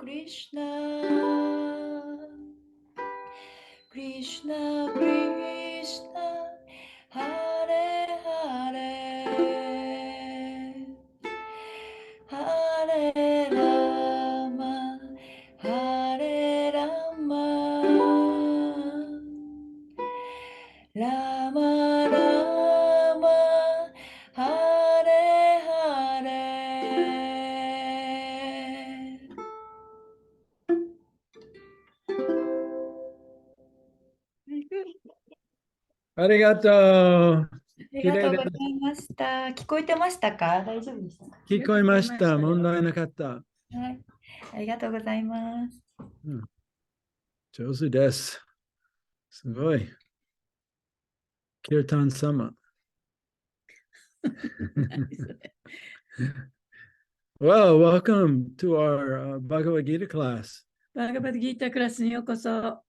Krishna Krishna Krishna Hare Hare Hare Rama Hare Rama Rama Rama Hare Hare ありがとう。ありがとうございました。聞こえてましたか？大丈夫でしたか？聞こえました。問題なかった。はい。ありがとうございます。上手です。すごい。キルタン様。Well, welcome to our Bhagavad Gita class. バガバッドギータークラスにようこそ。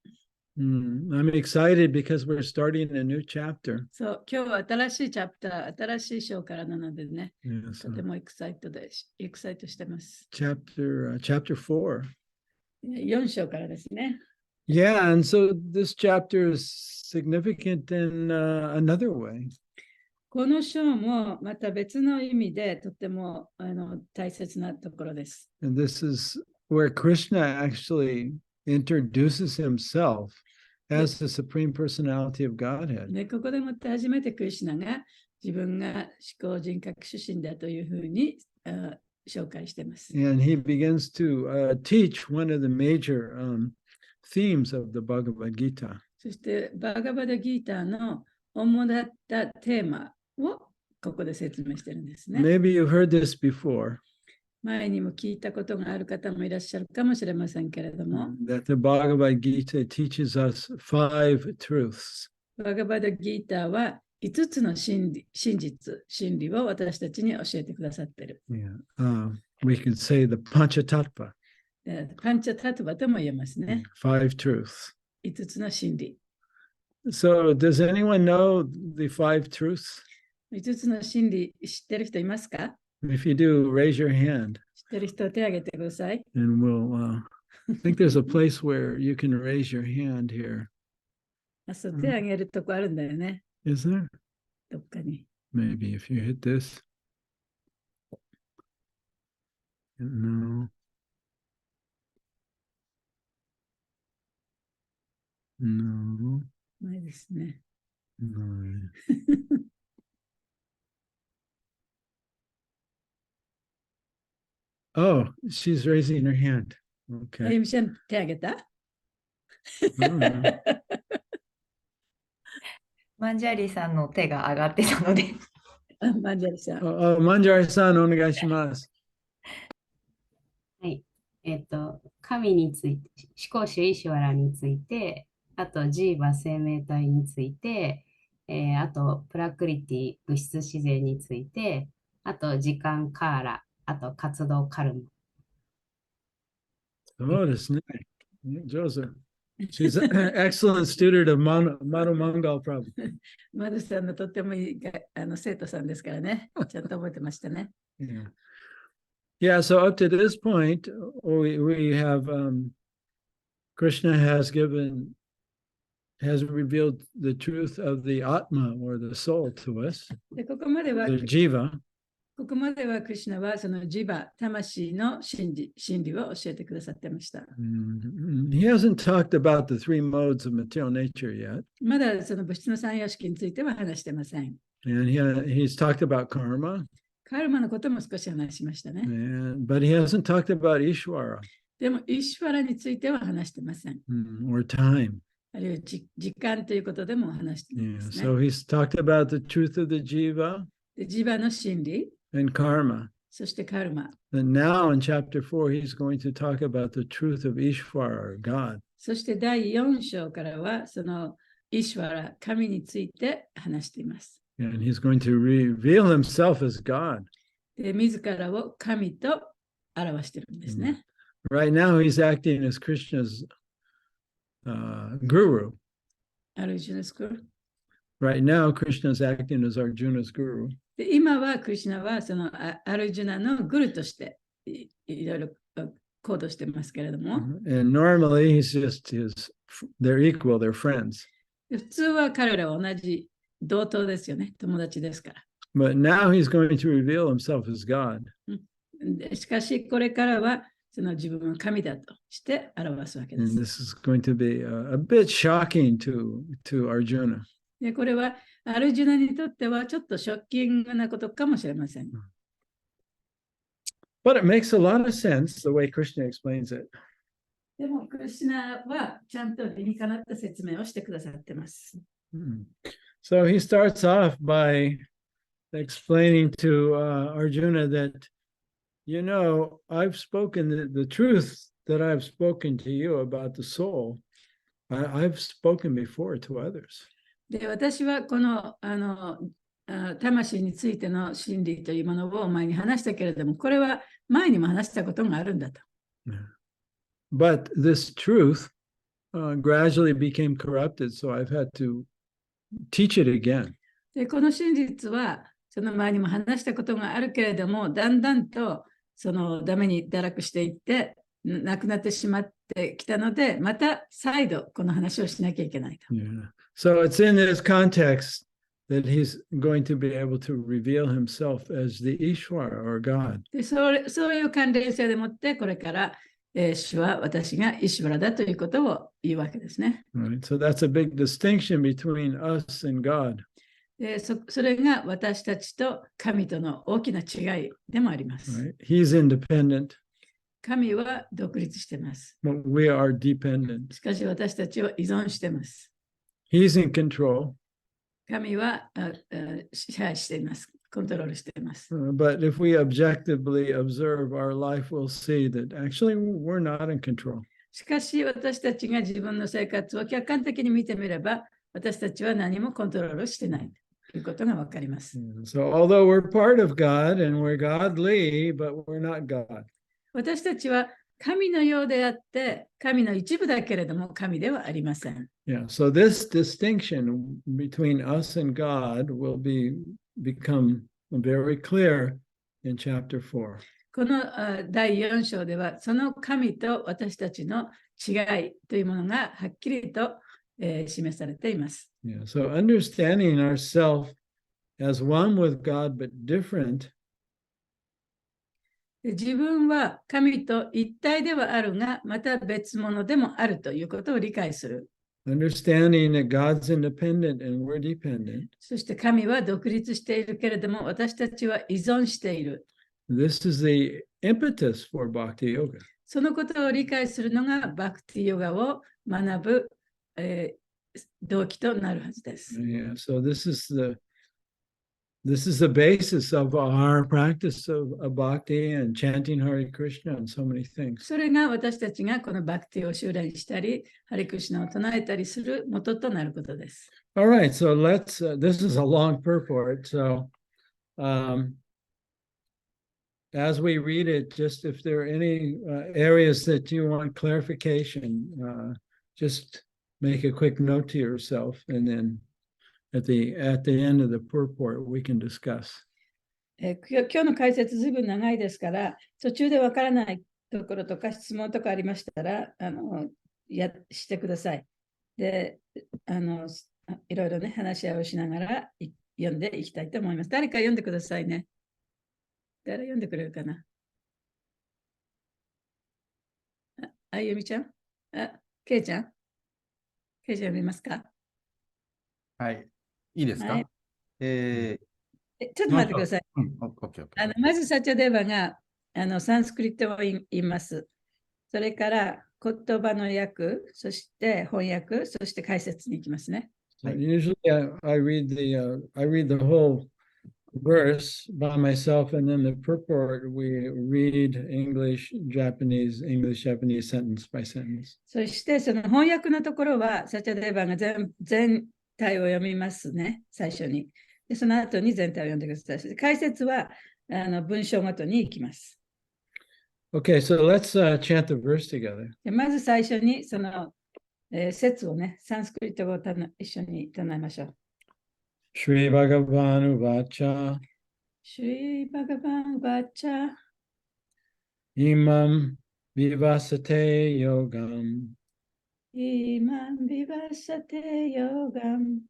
I'm excited because we're starting a new chapter. そう、今日は新しいチャプター、新しい章からなのでね、Yes, とてもエクサイトしてます。chapter 4. 4章からですね。Yeah, and so this chapter is significant in another way. この章もまた別の意味でとても大切なところです。And this is where Krishna actually introduces himself as the Supreme Personality of Godhead. で、ここでもって初めてクリシュナが自分が思考人格出身だというふうに紹介しています。And he begins to teach one of the major themes of the Bhagavad Gita. そしてバガバッドギーターの主だったテーマをここで説明しているんですね。Maybe you've heard this before. 前にも聞いたことがある方もいらっしゃるかもしれませんけれども、That the Bhagavad Gita teaches us 5 truths. バガバッドギーターは5つの真理を私たちに教えてくださっている。Yeah. We could say the Panchatattva. パンチャタトゥバとも言えますね。 5 truths. 5つの真理。So does anyone know the 5 truths? 5つの真理知ってる人いますか？ If you do, raise your hand. 知ってる人手を挙げてください。And we'll I think there's a place where you can raise your hand here. そう、手を挙げるとこあるんだよね。Is there? どっかに。Maybe if you hit this. No. No. ないですね。No. Oh, she's raising her hand. あ Okay. ゆみちゃん手を挙げた？マンジャリーさんの手が上がってたので。マンジャリさん。Manjari-san, お願いします。はい。神について、思考主イシュワラについて、あとジーバ生命体について、あとプラクリティ物質自然について、あと時間カーラ、あと活動カルマ。そうですね。上手。She's an excellent student of Manu Mangal Prabhu. マドさんのとってもいい生徒さんですからね。ちゃんと覚えてましたね。Yeah, so up to this point, we have Krishna has revealed the truth of the Atma or the soul to us, でここまでは the Jiva. クリシュナはそのジバ、魂の真理を教えてくださってました。He hasn't talked about the 3 modes of material nature yet. まだその物質の三様式については話してません。And he's talked about karma. カルマのことも少し話しましたね。But he hasn't talked about Ishvara. でも、イシュワラについては話してません。Or time. あるいは時間ということでも話していますね。So he's talked about the truth of the Jiva でジバの真理、 and karma. そしてカルマ。And now in chapter 4, he's going to talk about the truth of Ishvara, or God. そして第4章からは、そのイシュワラ、神について話しています。And he's going to reveal himself as God. で、自らを神と表しているんですね。Right now, he's acting as Krishna's guru. アルジュナスクール。Right now, Krishna is acting as Arjuna's guru. で今はクリシュナはそのアルジュナのグルとしていろいろ行動してますけれども、And normally they're equal, they're friends. 普通は彼らは同じ同等ですよね。友達ですから。But now he's going to reveal himself as God. でしかし、これからはその自分は神だとして表すわけで And す。 this is going to be a bit shocking to Arjuna. で、これはアルジュナにとってはちょっとショッキングなことかもしれません。But it makes a lot of sense the way Krishna explains it. でも、クリシュナはちゃんと理にかなった説明をしてくださってます。So he starts off by explaining to Arjuna that, I've spoken the truth that I've spoken to you about the soul. I've spoken before to others. で、私はこの、魂についての真理というものを前に話したけれども、これは前にも話したことがあるんだと。But this truth gradually became corrupted, so I've had to teach it again. で、この真実は、その前にも話したことがあるけれども、だんだんとそのダメに堕落していって、なくなってしまってきたので、また再度この話をしなきゃいけないと。So it's in this context that he's going to be able to reveal himself as the Ishwara or God. で、そういう関連性でもって、これから、主は私がイシュバラだということを言うわけですね。Right. So that's a big distinction between us and God. で、それが私たちと神との大きな違いでもあります。Right? He's independent, 神は独立しています。but we are dependent. しかし私たちは依存しています。He's in control. 神は支配しています。コントロールしています。But if we objectively observe our life, we'll see that actually we're not in control. しかし私たちが自分の生活を客観的に見てみれば、私たちは何もコントロールしてないということがわかります。So although we're part of God and we're godly, but we're not God. 私たちは神のようであって、神の一部だけれども神ではありません。Yeah, so this distinction between us and God will become very clear in chapter 4. この第4章では、その神と私たちの違いというものがはっきりと、示されています。Yeah, so understanding ourselves as one with God but different 自分は神と一体ではあるが、また別物でもあるということを理解する。understanding that God's independent and we're dependent. そして神は独立しているけれども、私たちは依存している。This is the impetus for Bhakti Yoga. そのことを理解するのがバクティヨガを学ぶ、動機となるはずです。Yeah, so this is the basis of our practice of bhakti and chanting Hare Krishna and so many things. それが私たちがこのバクティを修練したり、ハレクシナを唱えたりする元となることです。All right, so this is a long purport. So as we read it, just if there are any areas that you want clarification, just make a quick note to yourself, and then at the end of the purport, we can discuss. 今日の解説ずいぶん長いですから、途中でわからないところとか質問とかありましたら、してください。で、いろいろね、話し合いをしながら読んでいきたいと思います。誰か読んでくださいね。誰読んでくれるかな。あゆみちゃん、けいちゃん読みますか。はい。いいですか、はい、ちょっと待ってください。まずサチャデバがサンスクリットを言います。それから言葉の訳、そして翻訳、そして解説に行きますね。Usually I read the whole verse by myself, and then the purport we read English, Japanese, sentence by sentence. そしてその翻訳のところはサチャデバが全体を読みますね、最初に。でその後に全体を読んでください。解説は文章ごとに行きます。Okay, so let's chant the verse together. まず最初にその、説をね、サンスクリット語を一緒に唱えましょう。Shri Bhagavan Uvacha Shri Bhagavan Uvacha Imam Vivasate yogam. Imam vivasate yogam.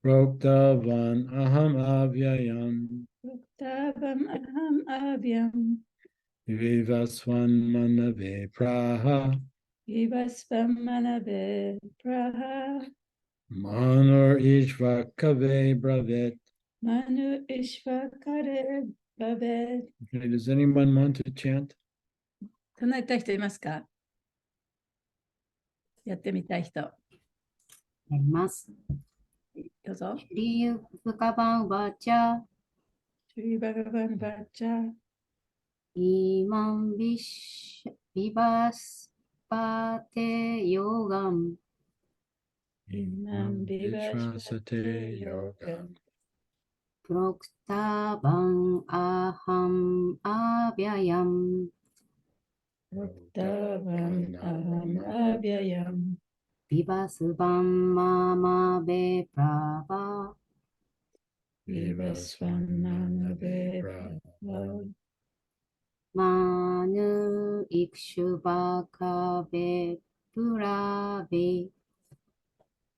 Proktavan aham avyayam. Uktavam aham avyam. Vivasvan manave praha. Vivasvam manave praha. Manur ishvakave bravet. Manu ishvakare bhavet. Okay, does anyone want to chant? 唱えたい人いますか？やってみたい人。やります。どうぞ。シュリユブカバンバチャ、シュリバガバンバチャ、イマンビバスパテヨガン、イマンビバシパテヨガン、プロクタバンアハンアビャヤン、オクタバンアハンアビャヤン、ビバスバンママベプラバ、ビバスワンマナベプラバ、マヌイクシュバカベプラビ、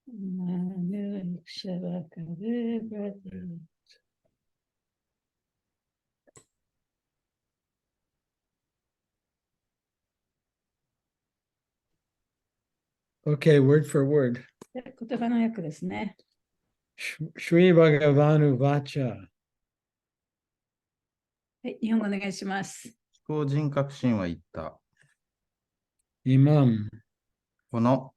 マヌイクシャバカベプラビ。Okay, word for word. 言葉の訳ですね。Shri Bhagavanu Vacha. はい、日本語お願いします。飛行人格神は言った。Imam この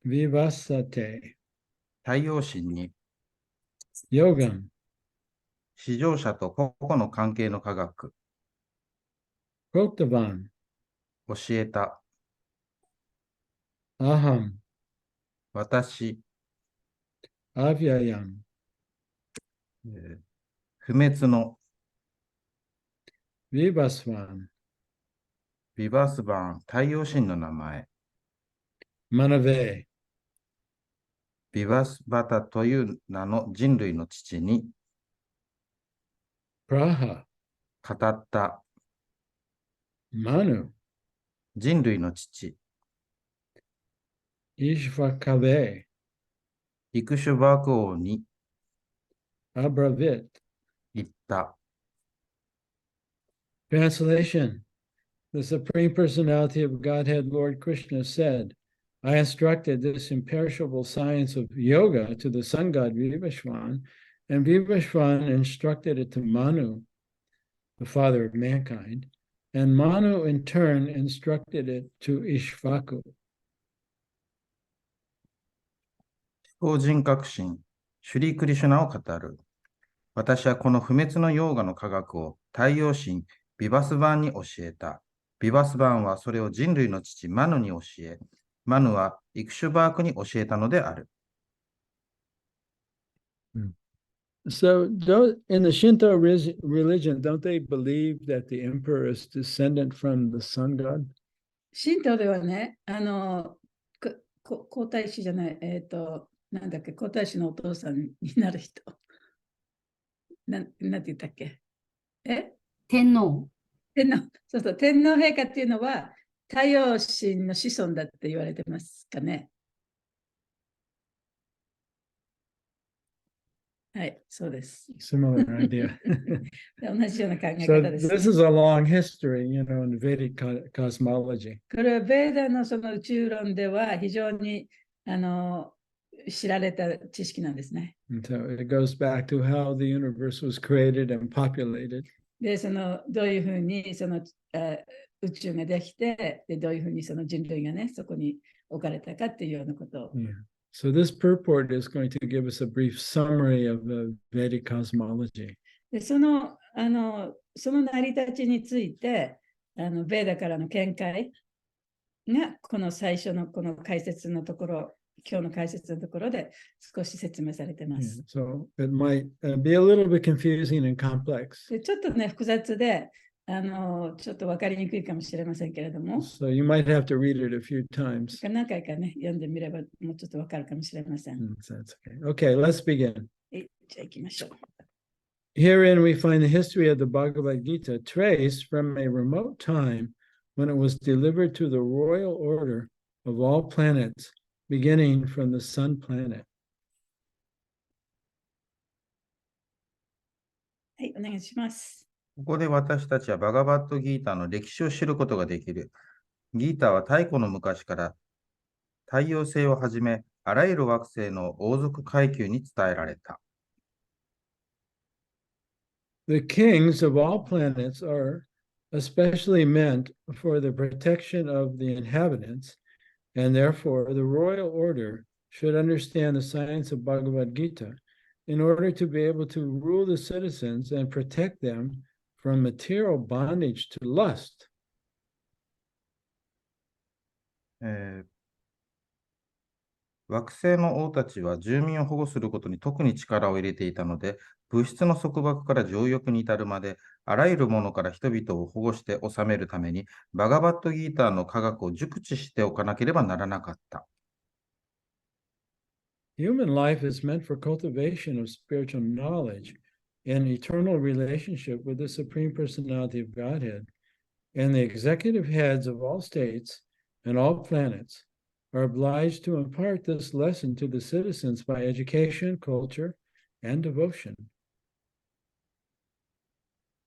Vivasate 太陽神に、 Yogam 至上者と個々の関係の科学、 Proktavan 教えた。 Aham 私、 Avyayam 不滅の Vivasvan ビバスバーン太陽神の名前、 Manave ビバスバタという名の人類の父に Praha 語った。 Manu 人類の父、 Ishvakave イクシュバーク王に Abravit. 言った。 Translation. The Supreme Personality of Godhead, Lord Krishna, said, I instructed this imperishable science of yoga to the sun god Vivasvan, and Vivasvan instructed it to Manu, the father of mankind, and Manu in turn instructed it to Ishvaku. 飛行人格神、シュリークリシュナを語る。私はこの不滅のヨーガの科学を太陽神ビバスバーンに教えた。ビバスバーンはそれを人類の父マヌに教え、マヌはイクシュバークに教えたのである。So in the Shinto religion, don't they believe that the emperor is descendant from the sun god? 神道ではね、皇太子じゃない、なんだっけ、皇太子のお父さんになる人。なんて言ったっけ？天皇。そうそう、天皇陛下っていうのは太陽神の子孫だって言われてますかね。はい、そうです。Similar idea. 同じような考え So 方です、ね。this is a long history, in Vedic cosmology. これはベーダのその宇宙論では非常に知られた知識なんですね。And so it goes back to how the universe was created and populated. で、どういうふうに宇宙ができて、でどういうふうにその人類がね、そこに置かれたかっていうようなことを。Yeah. So this purport is going to give us a brief summary of the Vedic cosmology. でその成り立ちについて、ベーダからの見解が、この最初のこの解説のところ、今日の解説のところで少し説明されてま Yeah. す。So it might be a little bit confusing and complex. でちょっとね、複雑で、ちょっと分かりにくいかもしれませんけれども、So you might have to read it a few times. 何回かね、読んでみればもうちょっと分かるかもしれません。So that's okay. Okay, let's begin. じゃあ行きましょう。Herein we find the history of the Bhagavad Gita traced from a remote time when it was delivered to the royal order of all planets, beginning from the sun planet. はい、お願いします。ここで私たちはバガバットギーターの歴史を知ることができる。ギーターは太古の昔から太陽星をはじめ、あらゆる惑星の王族階級に伝えられた。The kings of all planets are especially meant for the protection of the inhabitants, and therefore the royal order should understand the science of Bhagavad Gita in order to be able to rule the citizens and protect them from material bondage to lust. 惑星の王たちは住民を保護することに特に力を入れていたので、物質の束縛から情欲に至るまで、あらゆるものから人々を保護して治めるために、バガバットギーターの科学を熟知しておかなければならなかった。Human life is meant for cultivation of spiritual knowledge and eternal relationship with the Supreme Personality of Godhead, and the executive heads of all states and all planets are obliged to impart this lesson to the citizens by education, culture, and devotion.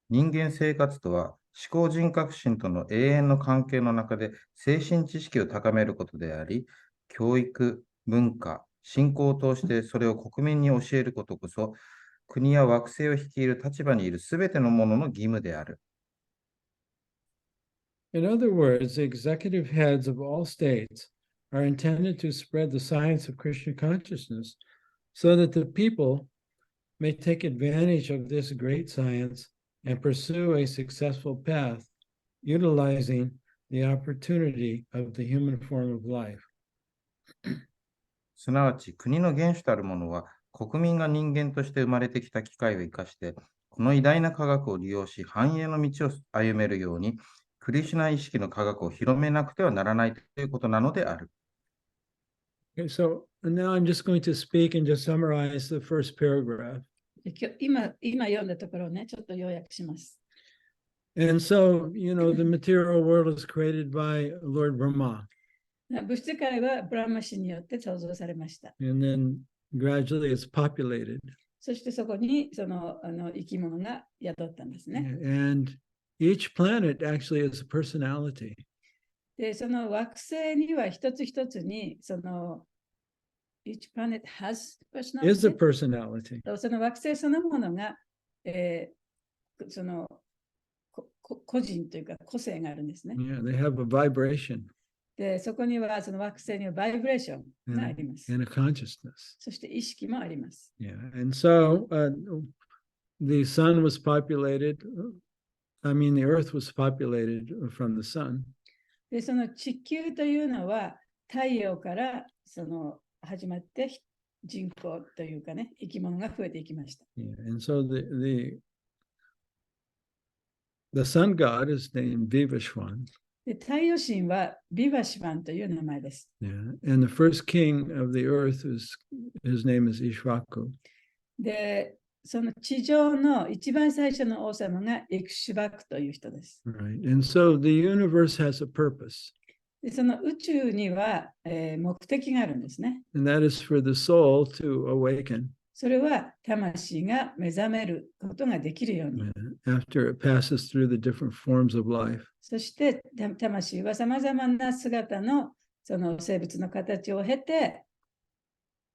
人間生活とは、思考人格心との永遠の関係の中で精神知識を高めることであり、教育、文化、信仰を通してそれを国民に教えることこそ、国や惑星を率いる立場にいるすべての者の義務である。In other words, the executive heads of all states are intended to spread the science of Krishna consciousness so that the people may take advantage of this great science and pursue a successful path, utilizing the opportunity of the human form of life. すなわち、国の元首たる者は、国民が人間として生まれてきた機会を生かして、この偉大な科学を利用し、繁栄の道を歩めるように、クリシュナ意識の科学を広めなくてはならないということなのである。Okay, so now I'm just going to speak and just summarize the first paragraph. 今読んだところをね、ちょっと要約します。And so, the material world is created by Lord Brahma. 物質界はブラマ氏によって創造されました。And then gradually it's populated. そしてそこにその生き物が宿ったんですね。And each planet actually is a personality. で、その惑星には一つ一つに、each planet has personality. Is a personality. その惑星そのものが、その個人というか個性があるんですね。Yeah, they have a vibration. で、そこにはその惑星にはバイブレーションがあります。And a consciousness. そして意識もあります。Yeah, and so the sun was populated. The earth was populated from the sun. で、その地球というのは太陽から始まって人口というかね、生き物が増えていきました。Yeah, and so the sun god is named Vivashwan. で、太陽神はビバシバンという名前です。Yeah, and the first king of the earth his name is Ishvaku. で、その地上の一番最初の王様がイクシュバクという人です。Right, and so the universe has a purpose. で、その宇宙には、目的があるんですね。And that is for the soul to awaken. それは魂が目覚めることができるように。After it passes through the different forms of life. そして魂はさまざまな姿のその生物の形を経て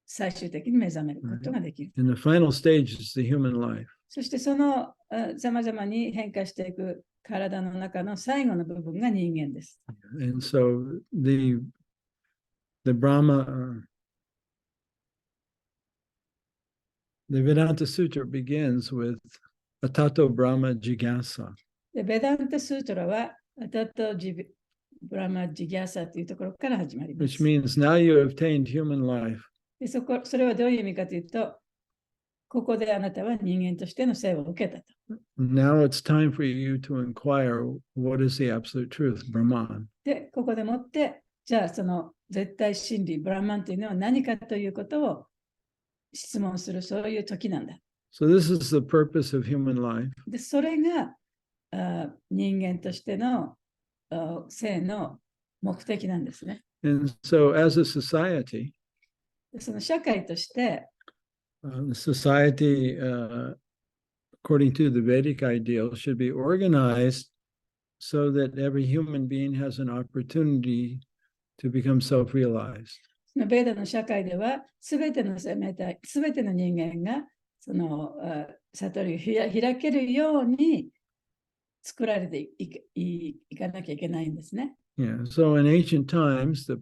最終的に目覚めることができる。And the final stage is the human life. そしてそのさまざまに変化していく体の中の最後の部分が人間です。And so the Brahma, the Vedanta Sutra begins with Atato Brahma Jigyasa. で、ベダンタスートラはアタトブラマジギャサというところから始まります。Which means now you have attained human life. で、それはどういう意味かというと、ここであなたは人間としての生を受けたと。Now it's time for you to inquire what is the absolute truth, Brahman. で、ここでもって、じゃあその絶対真理、ブラマンというのは何かということを質問する、そういう時なんだ。So this is the purpose of human life. で、それが人間としての生の目的なんですね。And so, as a society, その社会として、the society, according to the Vedic ideal, should be organized so that every human being has an opportunity to become self-realized. そのベーダの社会では、すべての生命体、すべての人間がその悟りを開けるように作られていかなきゃいけないんですね。Yeah. So in ancient times, the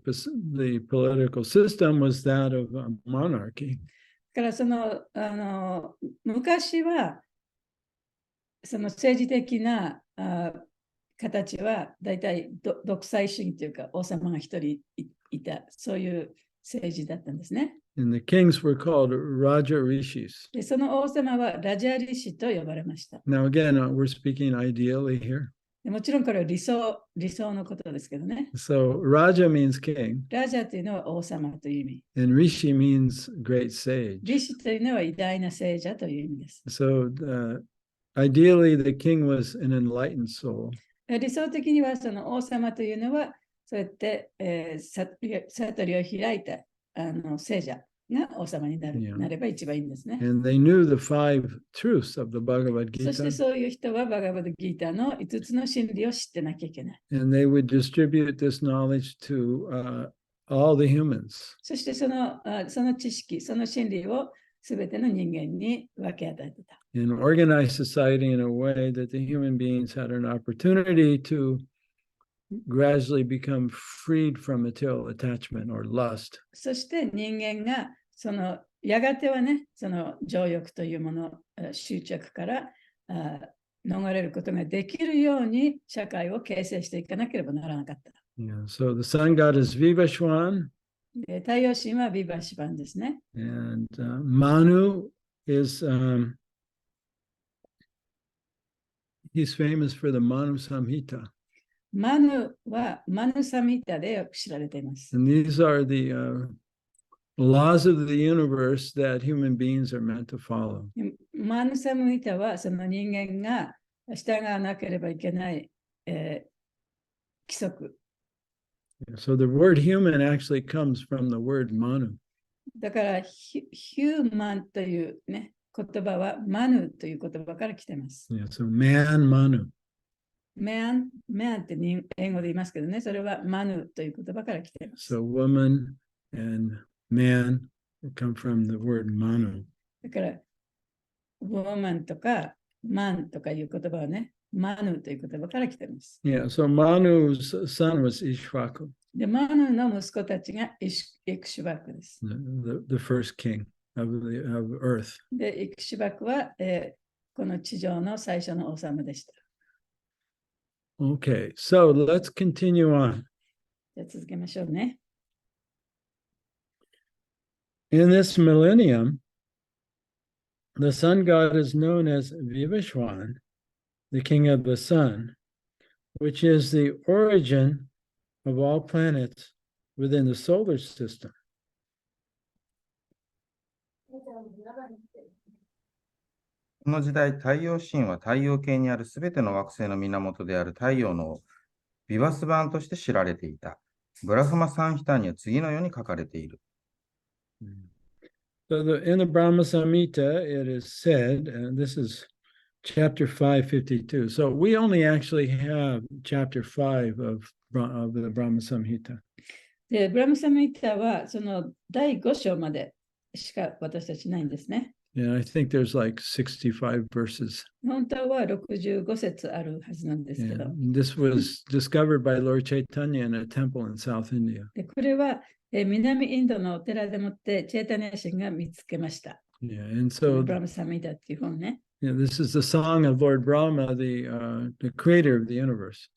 political system was that of a monarchy. だからその昔はその政治的な形はだいたい独裁主義というか王様が一人いたそういう政治だったんですね。And the kings were called Raja Rishis. でその王様はラジャリシと呼ばれました。Now again, we're speaking ideally here. でもちろんこれは理想のことですけどね。So Raja means king, ラジャというのは王様という意味。and Rishi means great sage. リシというのは偉大な聖者という意味です。So ideally, the king was an enlightened soul. 理想的にはその王様というのはそうやって、悟りを開いた聖者が王様になれば一番いいんですね。And they knew the 5 truths of the Bhagavad そして Gita, そういう人はバガバドギーターの5つの真理を知ってなきゃいけない。and they would distribute this knowledge to all the humans. そしてその知識、その真理をすべての人間に分け与えてた。And organize society in a way that the human beings had an opportunity to gradually become freed from material attachment or lust. そして人間がそのやがてはね、その情欲というもの、執着から逃れることができるように社会を形成していかなければならなかった。Yeah, so the sun god is Vivashwan, 太陽神はビバシバンですね。and Manu is he's famous for the Manu Samhita. マヌはマヌサミタでよく知られています。 And these are the laws of the universe that human beings are meant to follow. マヌサミタはその人間が従わなければいけない、規則。So the word human actually comes from the word Manu. だからヒューマンという、ね、言葉はマヌという言葉から来ています。Yeah, so man Manu. マンって英語で言いますけどね、それはマヌという言葉から来ています。So woman and man come from the word Manu. だから、ウォーマンとかマンとかいう言葉はね、マヌという言葉から来ています。Yeah, so Manu's son was Ishvaku, で、マヌの息子たちがイクシュバクです。the first king of earth. で、イクシュバクは、この地上の最初の王様でした。Okay, so let's continue on. じゃあ続けましょうね。In this millennium, the sun god is known as Vivashwan, the king of the sun, which is the origin of all planets within the solar system. この時代、太陽神は太陽系にあるすべての惑星の源である太陽のビバス版として知られていた。ブラフマサンヒタには次のように書かれている。So in the Brahma Samhita, it is said, and this is chapter 552. So we only actually have chapter 5 of the Brahma Samhita. で、ブラムサミッタはその第5章までしか私たちないんですね。Yeah, I think there's like 65 verses. 本当は65節あるはずなんですけ Yeah. ど。 This was discovered by Lord Chaitanya in a temple in South India. でこれは、南インドのお寺でもってチェータニア神が見つけました。Yeah, and so ブラムサミッタっていう本ね。yeah, this is the song of Lord Brahma, the creator of the universe,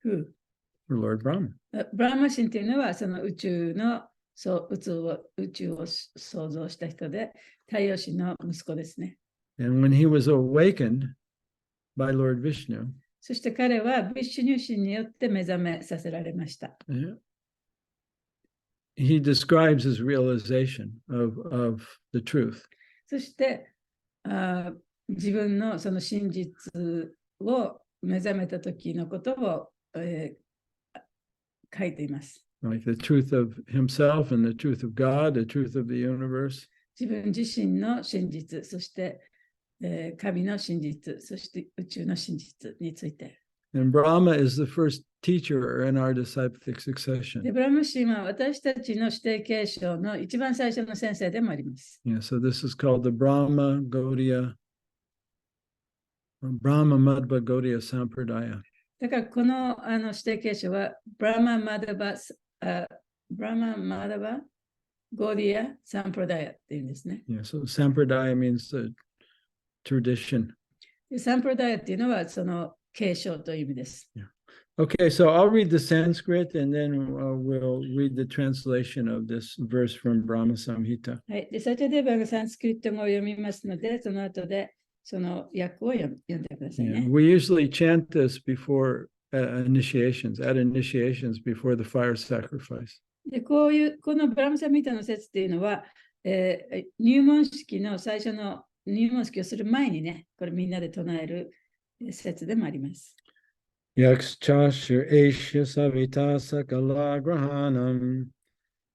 or Lord Brahma. ブラマ神っていうのはその宇宙を創造した人で、太陽神の息子ですね。And when he was awakened by Lord Vishnu, そして彼はビッシュニュ神によって目覚めさせられました。he describes his realization of the truth. そして自分のその真実を目覚めた時のことを、書いています。like the truth of himself and the truth of God, the truth of the universe. 自分自身の真実、そして、神の真実、そして宇宙の真実について。And Brahma is the first teacher in our disciplic succession. でブラム神は私たちの指定継承の一番最初の先生でもあります。Yeah, so this is called the Brahma Madhva Gaudiya Sampradaya. だからこの、指定継承はブラママダバゴディアサンプラダヤっていうんですね。Yeah, so Sampradaya means the tradition. でサンプラダヤっていうのはその継承という意味です。Okay, so I'll read the Sanskrit and then we'll read the translation of this verse from Brahma Samhita. はい。で、サチャデーバがサンスクリット語を読みますので、その後でその訳を読んでください Yeah, ね。we usually chant this before initiations, at initiations before the fire sacrifice. で、このブラムサミタの説っていうのは、入門式の最初の入門式をする前にね、これみんなで唱える説でもあります。Yakshashir Aishya Savita Sakala Grahanam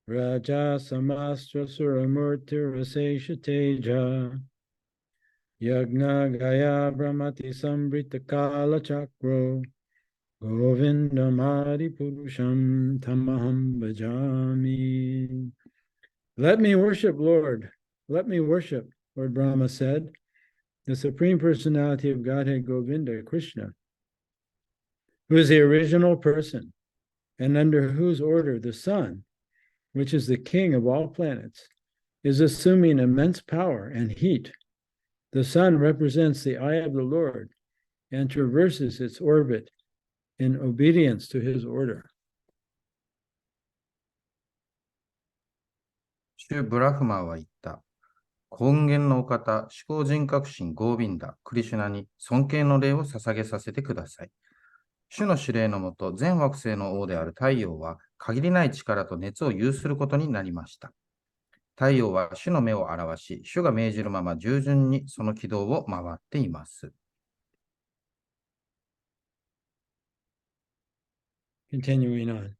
Raja Samastra Suramurti Rasesha Teja Yagna Gaya Brahmati Sambrita Kala Chakro Govindamadi Purusham Tamaham Bhajami. Let me worship, Lord. Let me worship, Lord Brahma said. The Supreme Personality of Godhead Govinda, Krishna, who is the original person, and under whose order the sun, which is the king of all planets, is assuming immense power and heat. The sun represents the eye of the Lord and traverses its orbit in obedience to his order. 主ブラフマは言った。根源のお方、思考人格神ゴービンダ、クリシュナに尊敬の礼を捧げさせてください。主の指令のもと、全惑星の王である太陽は、限りない力と熱を有することになりました。太陽は主の目を表し、主が命じるまま従順にその軌道を回っています。Continuing on.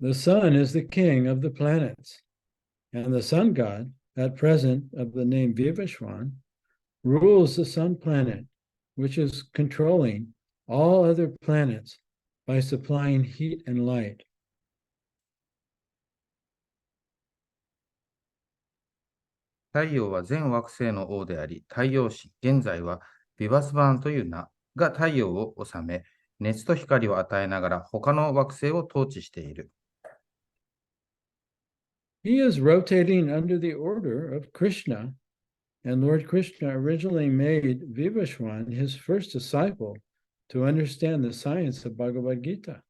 The sun is the king of the planets, and the sun god, at present of the name Vivashwan, rules the sun planet, which is controlling all other planets by supplying heat and light. 太陽は全惑星の王であり、太陽神、現在はビバスバーンという名が太陽を治め、熱と光を与えながら他の惑星を統治している。He is rotating under the order of Krishna, and Lord Krishna originally made Vivashwan his first disciple to understand the science of Bhagavad Gita.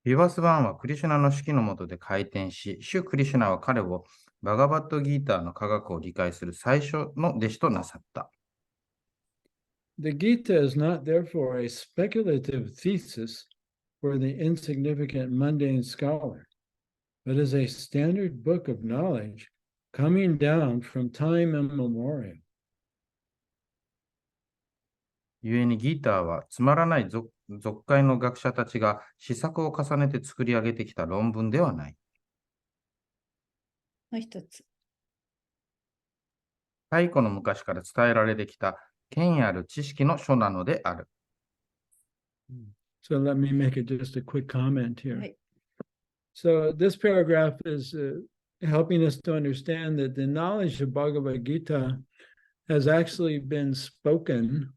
ビバスバーンはクリシュナの指揮の下で回転し、主クリシュナは彼をバガバッドギーターの科学を理解する最初の弟子となさった。The Gita is not therefore a speculative thesis for the insignificant mundane scholar, but is a standard book of knowledge coming down from time immemorial. 故にギーターはつまらない俗界の学者たちが試作を重ねて作り上げてきた論文ではない。もう一つ。太古の昔から伝えられてきた権威ある知識の書なのである。So let me make it just a quick comment here. はい。So this paragraph is helping us to understand that the knowledge of Bhagavad Gita has actually been spoken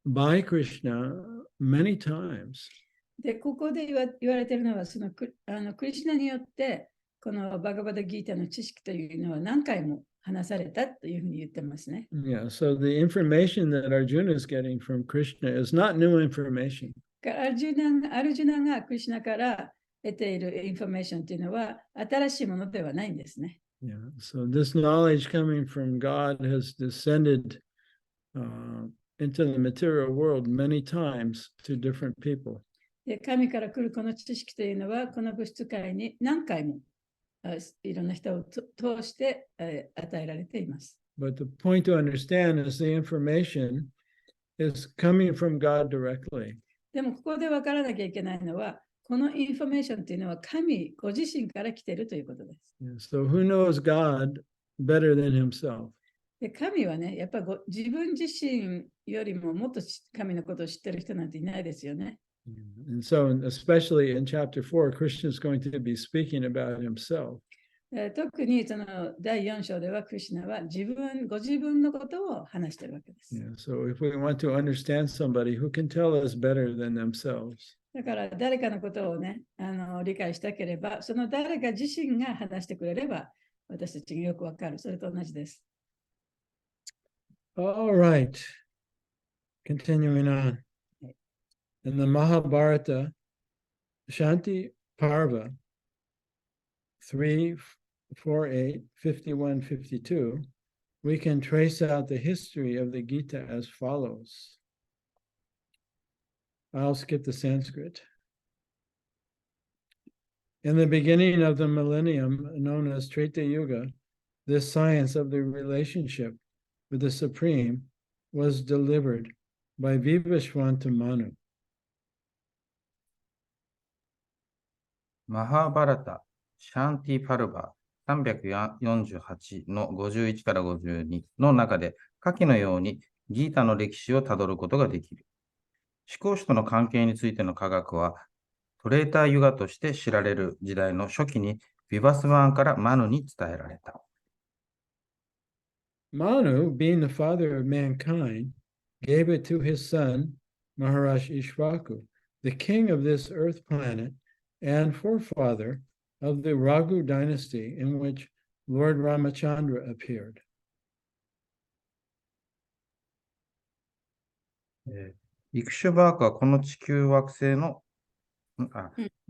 by Krishna many times. で、ここで言われているのは、そのクリシュナによって、このバガバダギータの知識というのは何回も話されたというふうに言ってますね。Yeah, so the information that Arjuna is getting from Krishna is not new information. アルジュナがクリシュナから得ているインフォメーションというのは新しいものではないんですね。Yeah, so this knowledge coming from God has descended into the material world many times to different people. で、神から来るこの知識というのは、この物質界に何回もいろんな人を通して与えられています。But the point to understand is the information is coming from God directly. でもここで分からなきゃいけないのは、このインフォメーションというのは神ご自身から来ているということです。Yeah, so who knows God better than himself? で神はね、やっぱり自分自身よりももっと神のことを知ってる人なんていないですよね。And so, especially in chapter 4, Krishna is going to be speaking about himself. 特にその第4章ではクリシュナはご自分のことを話しているわけです。Yeah, so if we want to understand somebody, who can tell us better than themselves? だから誰かのことをね、理解したければ、その誰か自身が話してくれれば、私たちがよくわかる。それと同じです。All right. Continuing on. In the Mahabharata, Shanti Parva 3, 4, 8, 51, 52, we can trace out the history of the Gita as follows. I'll skip the Sanskrit. In the beginning of the millennium, known as Treta Yuga, this science of the relationship with the Supreme was delivered by Vivashwan to Manu. マハーバラタ、シャンティパルバ348の51から52の中で、下記のようにギータの歴史をたどることができる。思考主との関係についての科学は、トレーターユガとして知られる時代の初期にビバスバーンからマヌに伝えられた。Manu, being the father of mankind, gave it to his son, Maharaj Ishvaku, the king of this earth planet and forefather of the Raghu dynasty in which Lord Ramachandra appeared. イクシュバークはこの地球惑星の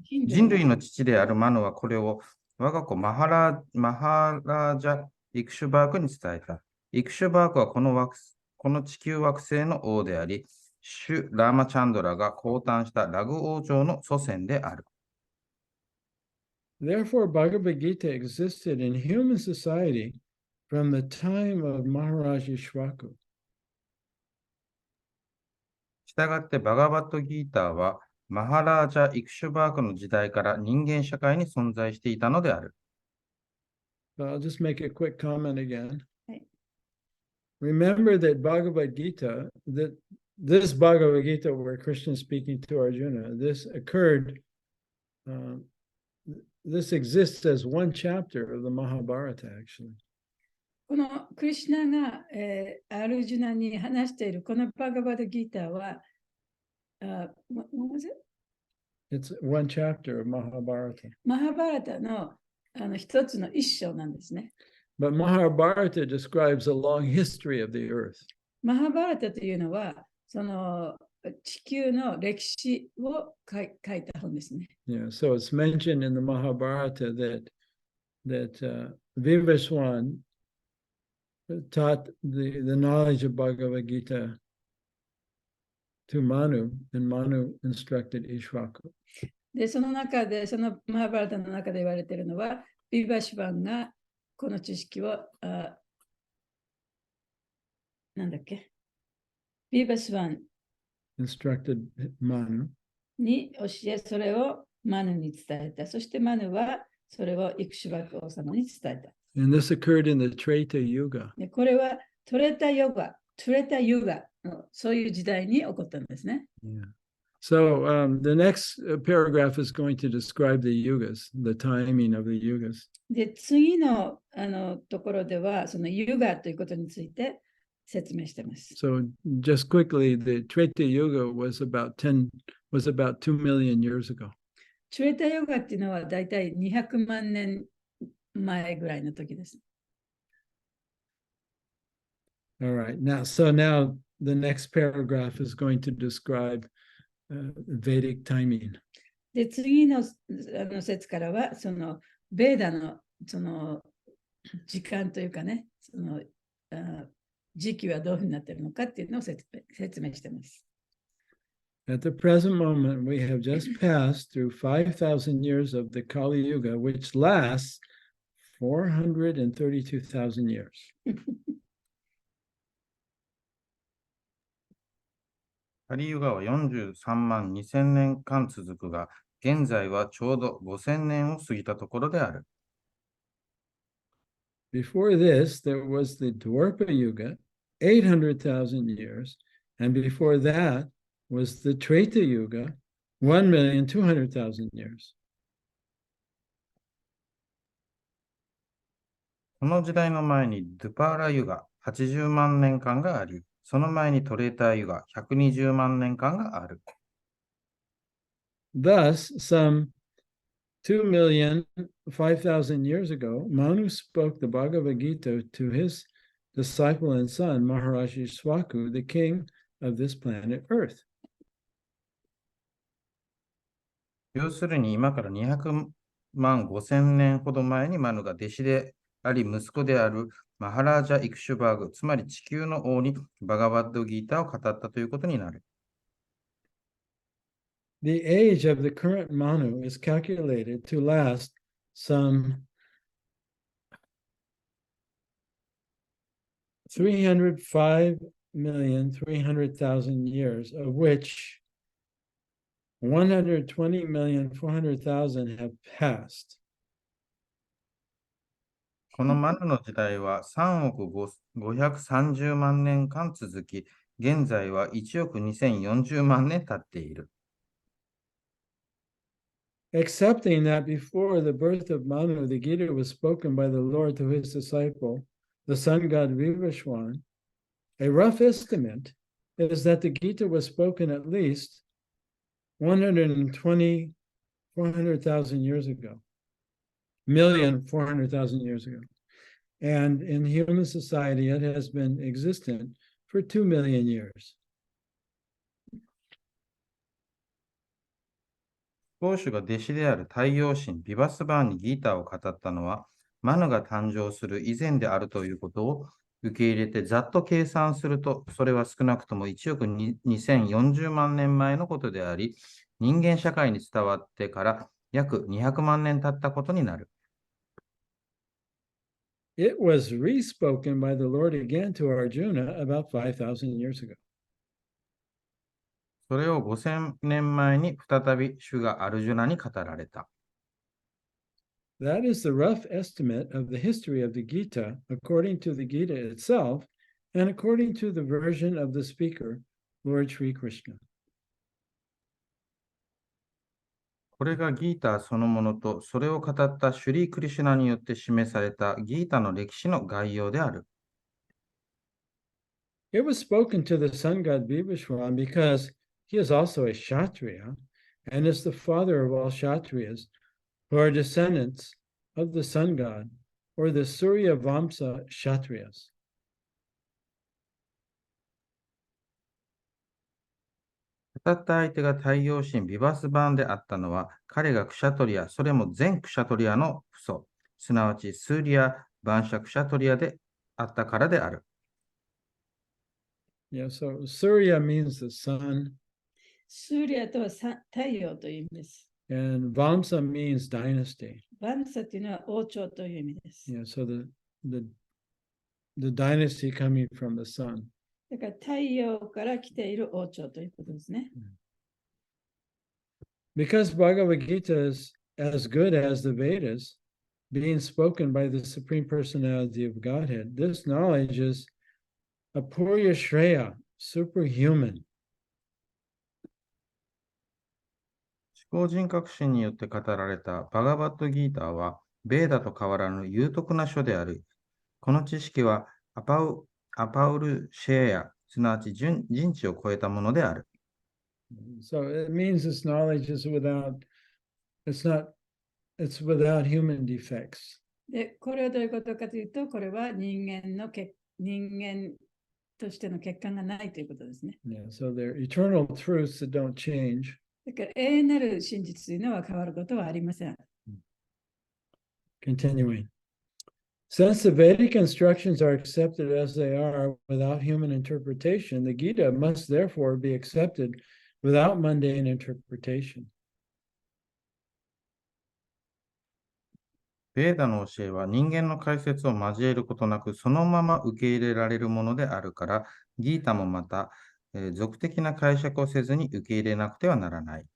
人類の父であるマヌはこれを我が子マハラージャ・イクシュバークに伝えた。イクシュバークはこの地球惑星の王であり、シュ・ラーマチャンドラが降誕したラグ王朝の祖先である。Therefore, Bhagavad Gita existed in human society from the time of Maharaj Ishvaku. したがってバガバッドギーターはマハラージャ・イクシュバークの時代から人間社会に存在していたのである。I'll just make a quick comment again. Okay. Remember that Bhagavad Gita, that this Bhagavad Gita where Krishna is speaking to Arjuna, this occurred, this exists as one chapter of the Mahabharata, actually. このクリシュナが、アルジュナに話しているこのバガバッドギーターは、what was it? It's one chapter of Mahabharata. マハバラタの一つの一章なんですね。But Mahabharata describes a long history of the earth. マハバラタというのは、その地球の歴史を書いた本ですね。Yeah, so it's mentioned in the Mahabharata that Vivaswan taught the knowledge of Bhagavad Gita to Manu, and Manu instructed Ishvaku. で、その中で、そのマハバラタの中で言われているのは、ビバシュバンがこの知識を、なんだっけ、ビバシュバン instructed Manu. に教え、それをマヌに伝えた。そしてマヌはそれをイクシュバク王様に伝えた。And this occurred in the Treta Yuga. でこれはトレタユガのそういう時代に起こったんですね。Yeah. So the next paragraph is going to describe the yugas, the timing of the yugas. で、次のところでは、そのユガということについて説明しています。So just quickly, the Treta Yuga was about 2 million years ago. トレタユガっていうのはだいたい200万年前ぐらいの時です。All right. Now the next paragraph is going to describe Vedic timing. で、次の節からは、そのベーダのその時間というかね、その時期はどういうふうになっているのかっていうのを説明しています。At the present moment, we have just passed through 5,000 years of the Kali Yuga, which lasts 432,000 years. カリユガは43万2000年間続くが、現在はちょうど5000年を過ぎたところである。Before this, there was the Dwarpa Yuga, 800,000 years, and before that was the Treta Yuga, 1,200,000 years. この時代の前にドゥパーラユガ80万年間があり、その前にトレーターユガ120万年間がある。Thus, some 2,005,000 years ago, Manu spoke the Bhagavad Gita to his disciple and son, Maharaji Swaku, the king of this planet Earth. 要するに今から200万5000年ほど前にマヌが弟子であり息子であるマハラージャ・イクシュバーグ、つまり地球の王にバガバッドギーターを語ったということになる。The age of the current Manu is calculated to last some 305,300,000 years, of which 120,400,000 have passed. このマヌの時代は3億530万年間続き、現在は1億2040万年経っている。Accepting that before the birth of Manu, the Gita was spoken by the Lord to his disciple, the sun god Vivaswan, a rough estimate is that the Gita was spoken at least 400,000 years ago, 1,400,000 years ago. And in human society, it has been existent for 2 million years. 当主が弟子である太陽神ビバスバーンにギーターを語ったのは、マヌが誕生する以前であるということを受け入れてざっと計算すると、それは少なくとも1億2040万年前のことであり、人間社会に伝わってから約200万年経ったことになる。It was re-spoken by the Lord again to Arjuna about 5,000 years ago. それを5000年前に再び主がアルジュナに語られた。That is the rough estimate of the history of the Gita according to the Gita itself and according to the version of the speaker, Lord Sri Krishna. これがギーターそのものと、それを語ったシュリー・クリシュナによって示されたギータの歴史の概要である。It was spoken to the sun god Vivaswan because he is also a Kshatriya and is the father of all Kshatriyas who are descendants of the sun god or the Surya Vamsa Kshatriyas. 語った相手が太陽神ビバスバーンであったのは、彼がクシャトリア、それも全クシャトリアの父祖、すなわちスーリア・バンシャクシャトリアであったからである。Yeah, so Surya means the sun, スーリアとは太陽という意味です。and Vamsa means dynasty. バンサというのは王朝という意味です。Yeah, so the dynasty coming from the sun. だから太陽から来ている王朝ということですね。Because Bhagavad Gita is as good as the Vedas, being spoken by the Supreme Personality of Godhead, this knowledge is Apurya Shreya, superhuman. 思考人格心によって語られたバガバッドギーターは、ベーダと変わらぬ有徳な書である。この知識はアパウルシェア、すなわち人知を超えたものである。So it means this knowledge is it's without human defects. で、これはどういうことかというと、これは人間としての欠陥がないということですね。Yeah, so they're eternal truths that don't change. だから永遠なる真実というのは変わることはありません。Continuing. Since the Vedic instructions are accepted as they are without human interpretation, the Gita must therefore be accepted without mundane interpretation. ベーダの教えは人間の解説を交えることなくそのまま受け入れられるものであるから、ギータもまた、俗的な解釈をせずに受け入れなくてはならない。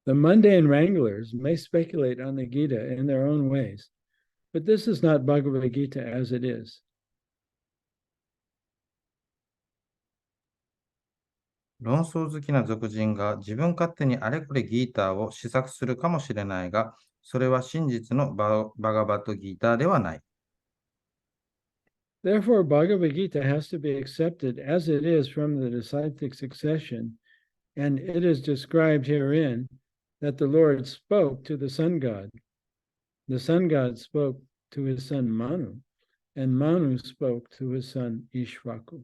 The mundane wranglers may speculate on the Gita in their own ways, but this is not Bhagavad Gita as it is. 論争好きな俗人が自分勝手にあれこれギーターを試作するかもしれないが、それは真実のバガバットギーターではない。Therefore, Bhagavad Gita has to be accepted as it is from the disciplic succession, and it is described herein that the Lord spoke to the sun god. The sun god spoke to his son Manu, and Manu spoke to his son Ishvaku.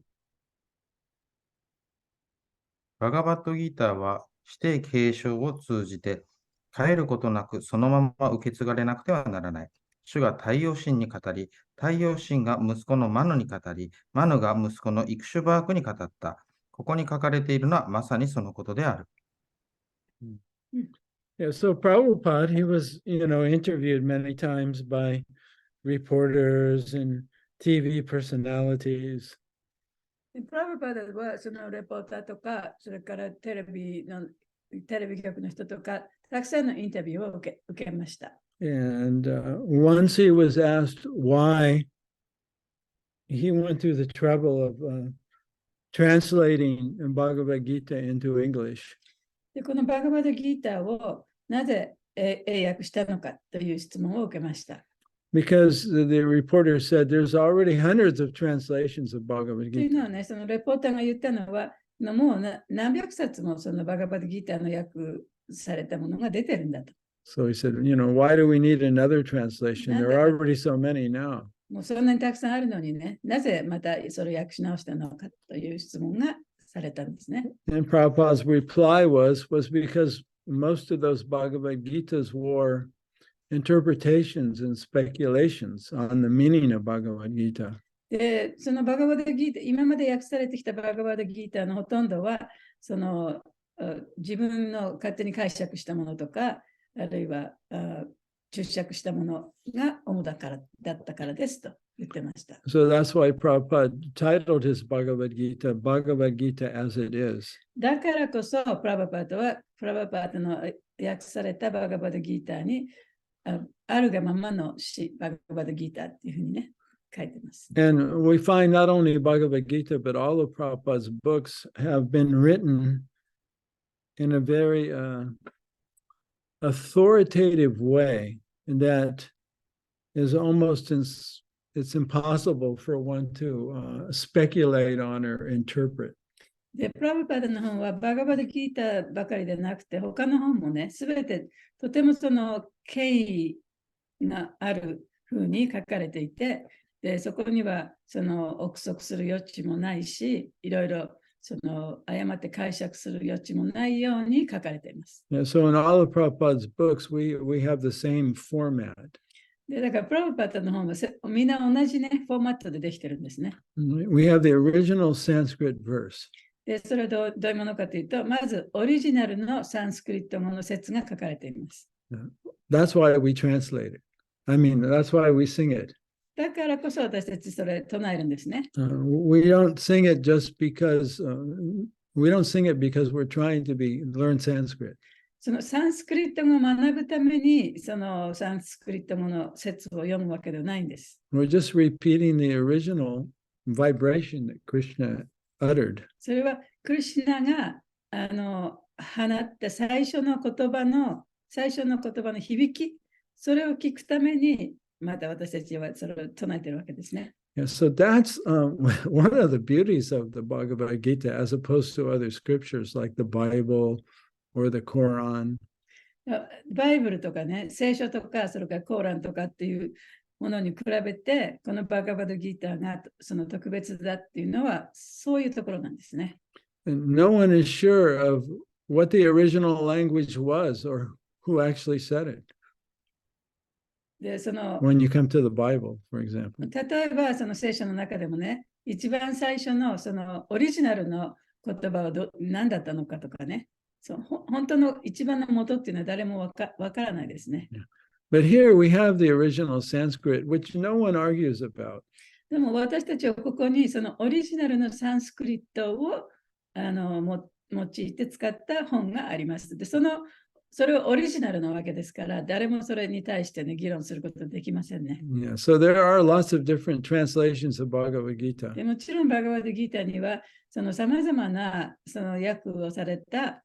バガバットギーターは指定継承を通じて変えることなくそのまま受け継がれなくてはならない。主が太陽神に語り、太陽神が息子のマヌに語り、マヌが息子のイクシュバークに語った。ここに書かれているのはまさにそのことである。Yeah, so Prabhupada, he was, interviewed many times by reporters and TV personalities. プラブパダはそのレポーターとか、それからテレビ局の人とか、たくさんのインタビューを受けました。And once he was asked why he went through the trouble of translating Bhagavad Gita into English. でこのバガバドギーターをなぜ英訳したのかという質問を受けました。Because the reporter said there's already hundreds of translations of Bhagavad という Gita. のはね、そのレポーターが言ったのは、もう何百冊もそのバガバドギーターの訳されたものが出てるんだと。So he said, why do we need another translation? There are already so many now. もうそんなにたくさんあるのにね、なぜまたそれを訳し直したのかという質問がされたんですね。And Prabhupada's reply was because most of those Bhagavad Gitas were interpretations and speculations on the meaning of Bhagavad Gita. で、そのバガバドギーター、今まで訳されてきたバガバドギーターのほとんどは、その自分の勝手に解釈したものとか、あるいは注釈したものが主だったからですと言ってました。So that's why Prabhupada titled his Bhagavad Gita as it is. だからこそ、プラバパートは、プラバパートの訳されたバガバドギーターに、あるがままの詩、バガバドギーターっていうふうにね、書いてます。And we find not only Bhagavad Gita, but all of Prabhupada's books have been written in a very authoritative way that is almost it's impossible for one to speculate on or interpret. で、プラブパダの本はバガバドギーターばかりでなくて、他の本もね、すべてとてもその権威があるふうに書かれていて、でそこにはその憶測する余地もないし、いろいろその誤って解釈する余地もないように書かれています。Yeah, so in all of Prabhupada's books, we have the same format. でだからプラブパダの本はみんな同じね、フォーマットでできてるんですね。We have the original Sanskrit verse. でそれはどういうものかというと、まずオリジナルのサンスクリット語の説が書かれています。That's why we translate it. I mean, that's why we sing it. だからこそ私たちそれ唱えるんですね。We don't sing it just because we don't sing it because we're trying to learn Sanskrit. そのサンスクリット語を学ぶためにそのサンスクリット語の説を読むわけではないんです。We're just repeating the original vibration that Krishna uttered. それはクリシュナが放った最初の言葉の響き、それを聞くためにまた私たちはそれを唱えているわけですね。Yeah, so that's one of the beauties of the Bhagavad Gita as opposed to other scriptures like the Bible or the Quran. バイブルとかね、聖書とか、それからコーランとかっていうものに比べて、このバガバドギーターがその特別だっていうのは、そういうところなんですね。And no one is sure of what the original language was or who actually said it. でその When you come to the Bible, for example. 例えば、その聖書の中でもね、一番最初のそのオリジナルの言葉は何だったのかとかね、本当の一番の元っていうのは誰もわからないですね。But here we have the original Sanskrit, which no one argues about. でも私たちはここにそのオリジナルのサンスクリットを用いて使った本があります。で、それはオリジナルなわけですから、誰もそれに対してね、議論することできませんね。Yeah, so there are lots of different translations of Bhagavad Gita. でもちろんバガバッドギーターには、その様々なその訳をされた、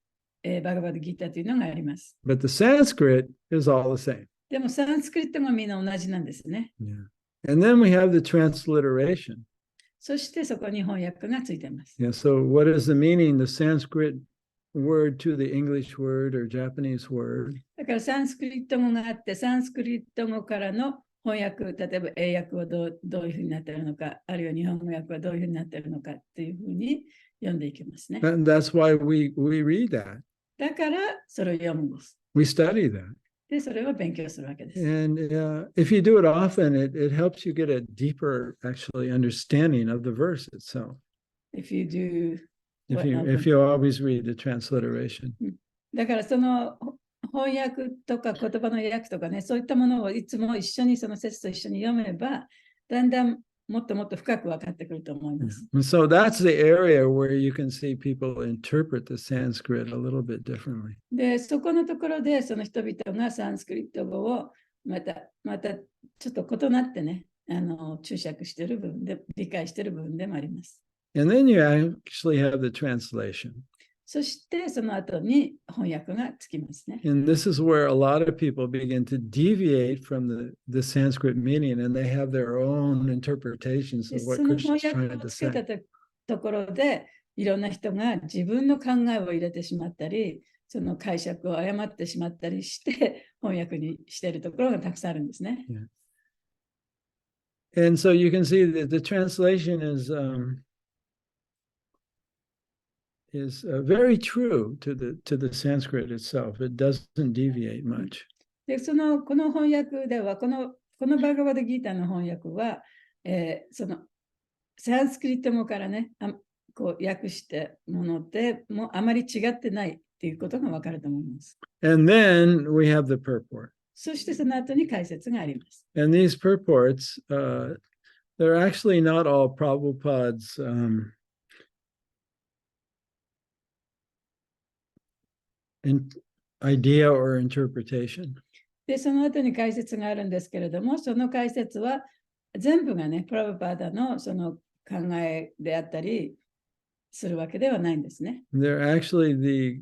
バガバッドギーターというのがあります。But the Sanskrit is all the same. でもサンスクリットもみんな同じなんですね。Yeah. And then we have the transliteration. そしてそこに翻訳がついています。Yeah, so what is the meaning, the Sanskrit word to the English word or Japanese word? だからサンスクリット語があって、サンスクリット語からの翻訳、例えば英訳はどういうふうになっているのか、あるいは日本語訳はどういうふうになっているのかっていうふうに読んでいきますね。And that's why we read that. だからそれを読むんです。We study that. で、それを勉強するわけです。And if you do it often, it helps you get a deeper, actually, understanding of the verse itself. If you do If you always read the transliteration. だからその翻訳とか言葉の訳とかね、そういったものをいつも一緒にその説と一緒に読めば、だんだんもっともっと深く分かってくると思います。And so that's the area where you can see people interpret the Sanskrit a little bit differently. で、そこのところでその人々がサンスクリット語をまたちょっと異なってね、注釈している部分で、理解している部分でもあります。And then you actually have the translation. そしてその後に翻訳がつきますね。And this is where a lot of people begin to deviate from the Sanskrit meaning, and they have their own interpretations で of そ what の Krishna 翻 is 訳 trying を to つけた say. ところで、いろんな人が自分の考えを入れてしまったり、その解釈を誤ってしまったりして、翻訳にしているところがたくさんあるんですね。And so you can see that the translation is very true to the Sanskrit itself. It doesn't deviate much. で、この翻訳では、このバガバッドギーターの翻訳は、そのサンスクリット語からね、こう訳したものでもあまり違ってないっていうことがわかると思います。And then we have the purport. そしてその後に解説があります。And these purports, they're actually not all Prabhupada's idea or interpretation. で、その後に解説があるんですけれども、その解説は全部がね、プラブパダのその考えであったりするわけではないんですね。They're actually the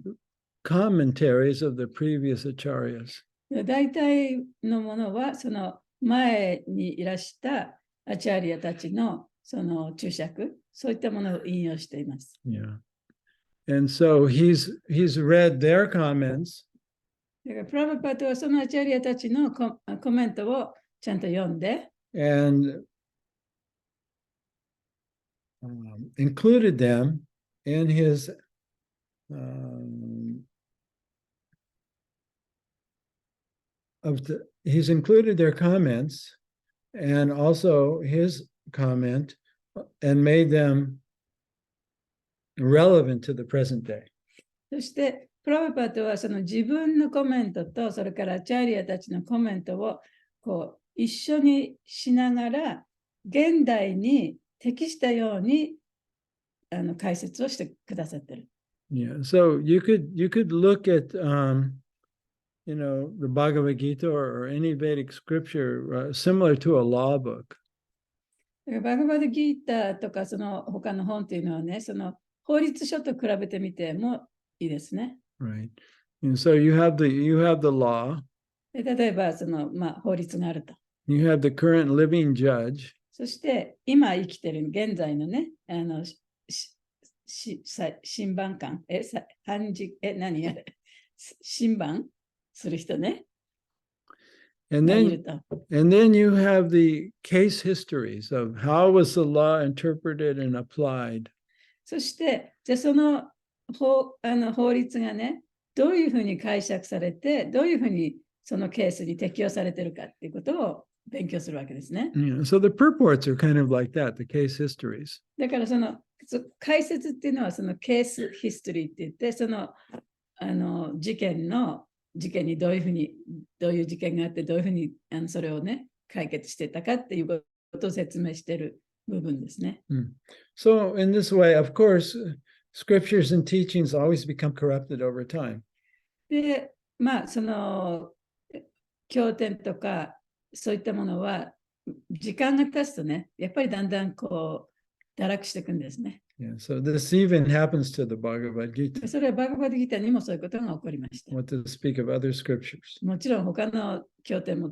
commentaries of the previous acharyas. 大体のものは、その前にいらしたアチャリアたちのその注釈、そういったものを引用しています。Yeah. And so he's read their comments. だからプラブパダはそのアチャリアたちのコメントをちゃんと読んで、and included them in his he's included their comments and also his comment and made them relevant to the present day. そしてプラブパダはその自分のコメントとそれからアチャリアたちのコメントをこう一緒にしながら現代に適したように解説をしてくださっている。Yeah, so you could look at the Bhagavad Gita or any Vedic scripture similar to a law book. バガバッドギーターとかその他の本っていうのはね、その法律書と比べてみてもいいですね。Right. And so you have the law. で例えばその法律があると。You have the current living judge. そして今生きてる現在のね、審判官、何やれ、審判する人ね。And then you have the case histories of how was the law interpreted and applied. そして、じゃあその法律がね、どういうふうに解釈されて、どういうふうにそのケースに適用されているかっていうことを勉強するわけですね。Yeah, so the purports are kind of like that, the case histories. だからその解説っていうのはそのケースヒストリーって言って、その事件にどういう事件があって、どういうふうにそれをね、解決してたかっていうことを説明している部分ですね。So in this way, of course, scriptures and teachings always become corrupted over time. で、まあ、その経典とかそういったものは時間が経つとね、やっぱりだんだんこう堕落していくんですね。Yeah, so this even happens to the Bhagavad Gita. それはバガバッドギーターにもそういうことが起こりました。What to speak of other scriptures. もちろん他の経典も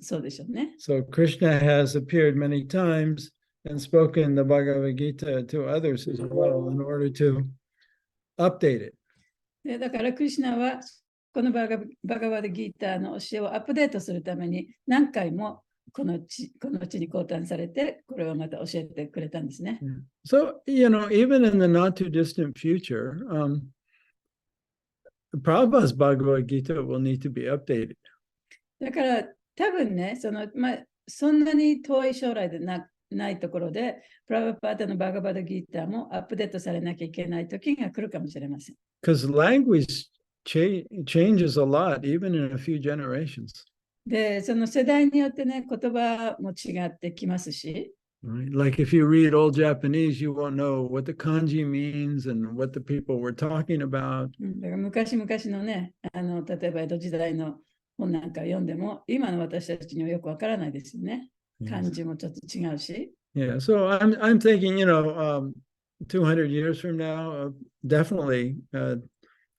そうでしょうね。So Krishna has appeared many times and spoken the Bhagavad Gita to others as well in order to update it. でだからクリシュナはこのバガバッドギーターの教えをアップデートするために何回もこの地に降誕されて、これをまた教えてくれたんですね。So, even in the not too distant future, Prabhupada's Bhagavad Gita will need to be updated. だから多分ね、そんなに遠い将来でないところで、プラブパータのバガバッドギーターもアップデートされなきゃいけない時が来るかもしれません。Because language changes a lot, even in a few generations. で、その世代によってね、言葉も違ってきますし、Right? Like if you read old Japanese, you won't know what the kanji means and what the people were talking about. だから昔々のね、例えば江戸時代の本なんか読んでも、今の私たちにはよくわからないですよね。漢字もちょっと違うし。Yeah, so I'm thinking, 200 years from now, definitely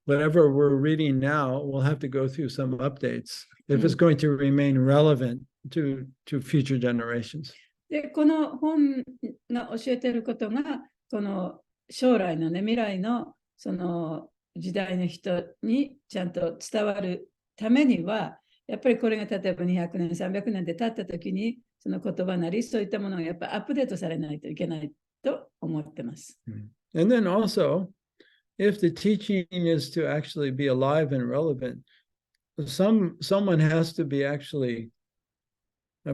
whatever we're reading now, we'll have to go through some updates if it's going to remain relevant to future generations. で、この本が教えていることが、この将来のね、未来のその時代の人にちゃんと伝わるためには、やっぱりこれが例えば200年、300年で経ったときに、その言葉なり、そういったものがやっぱりアップデートされないといけないと思ってます。And then also, if the teaching is to actually be alive and relevant, someone has to be actually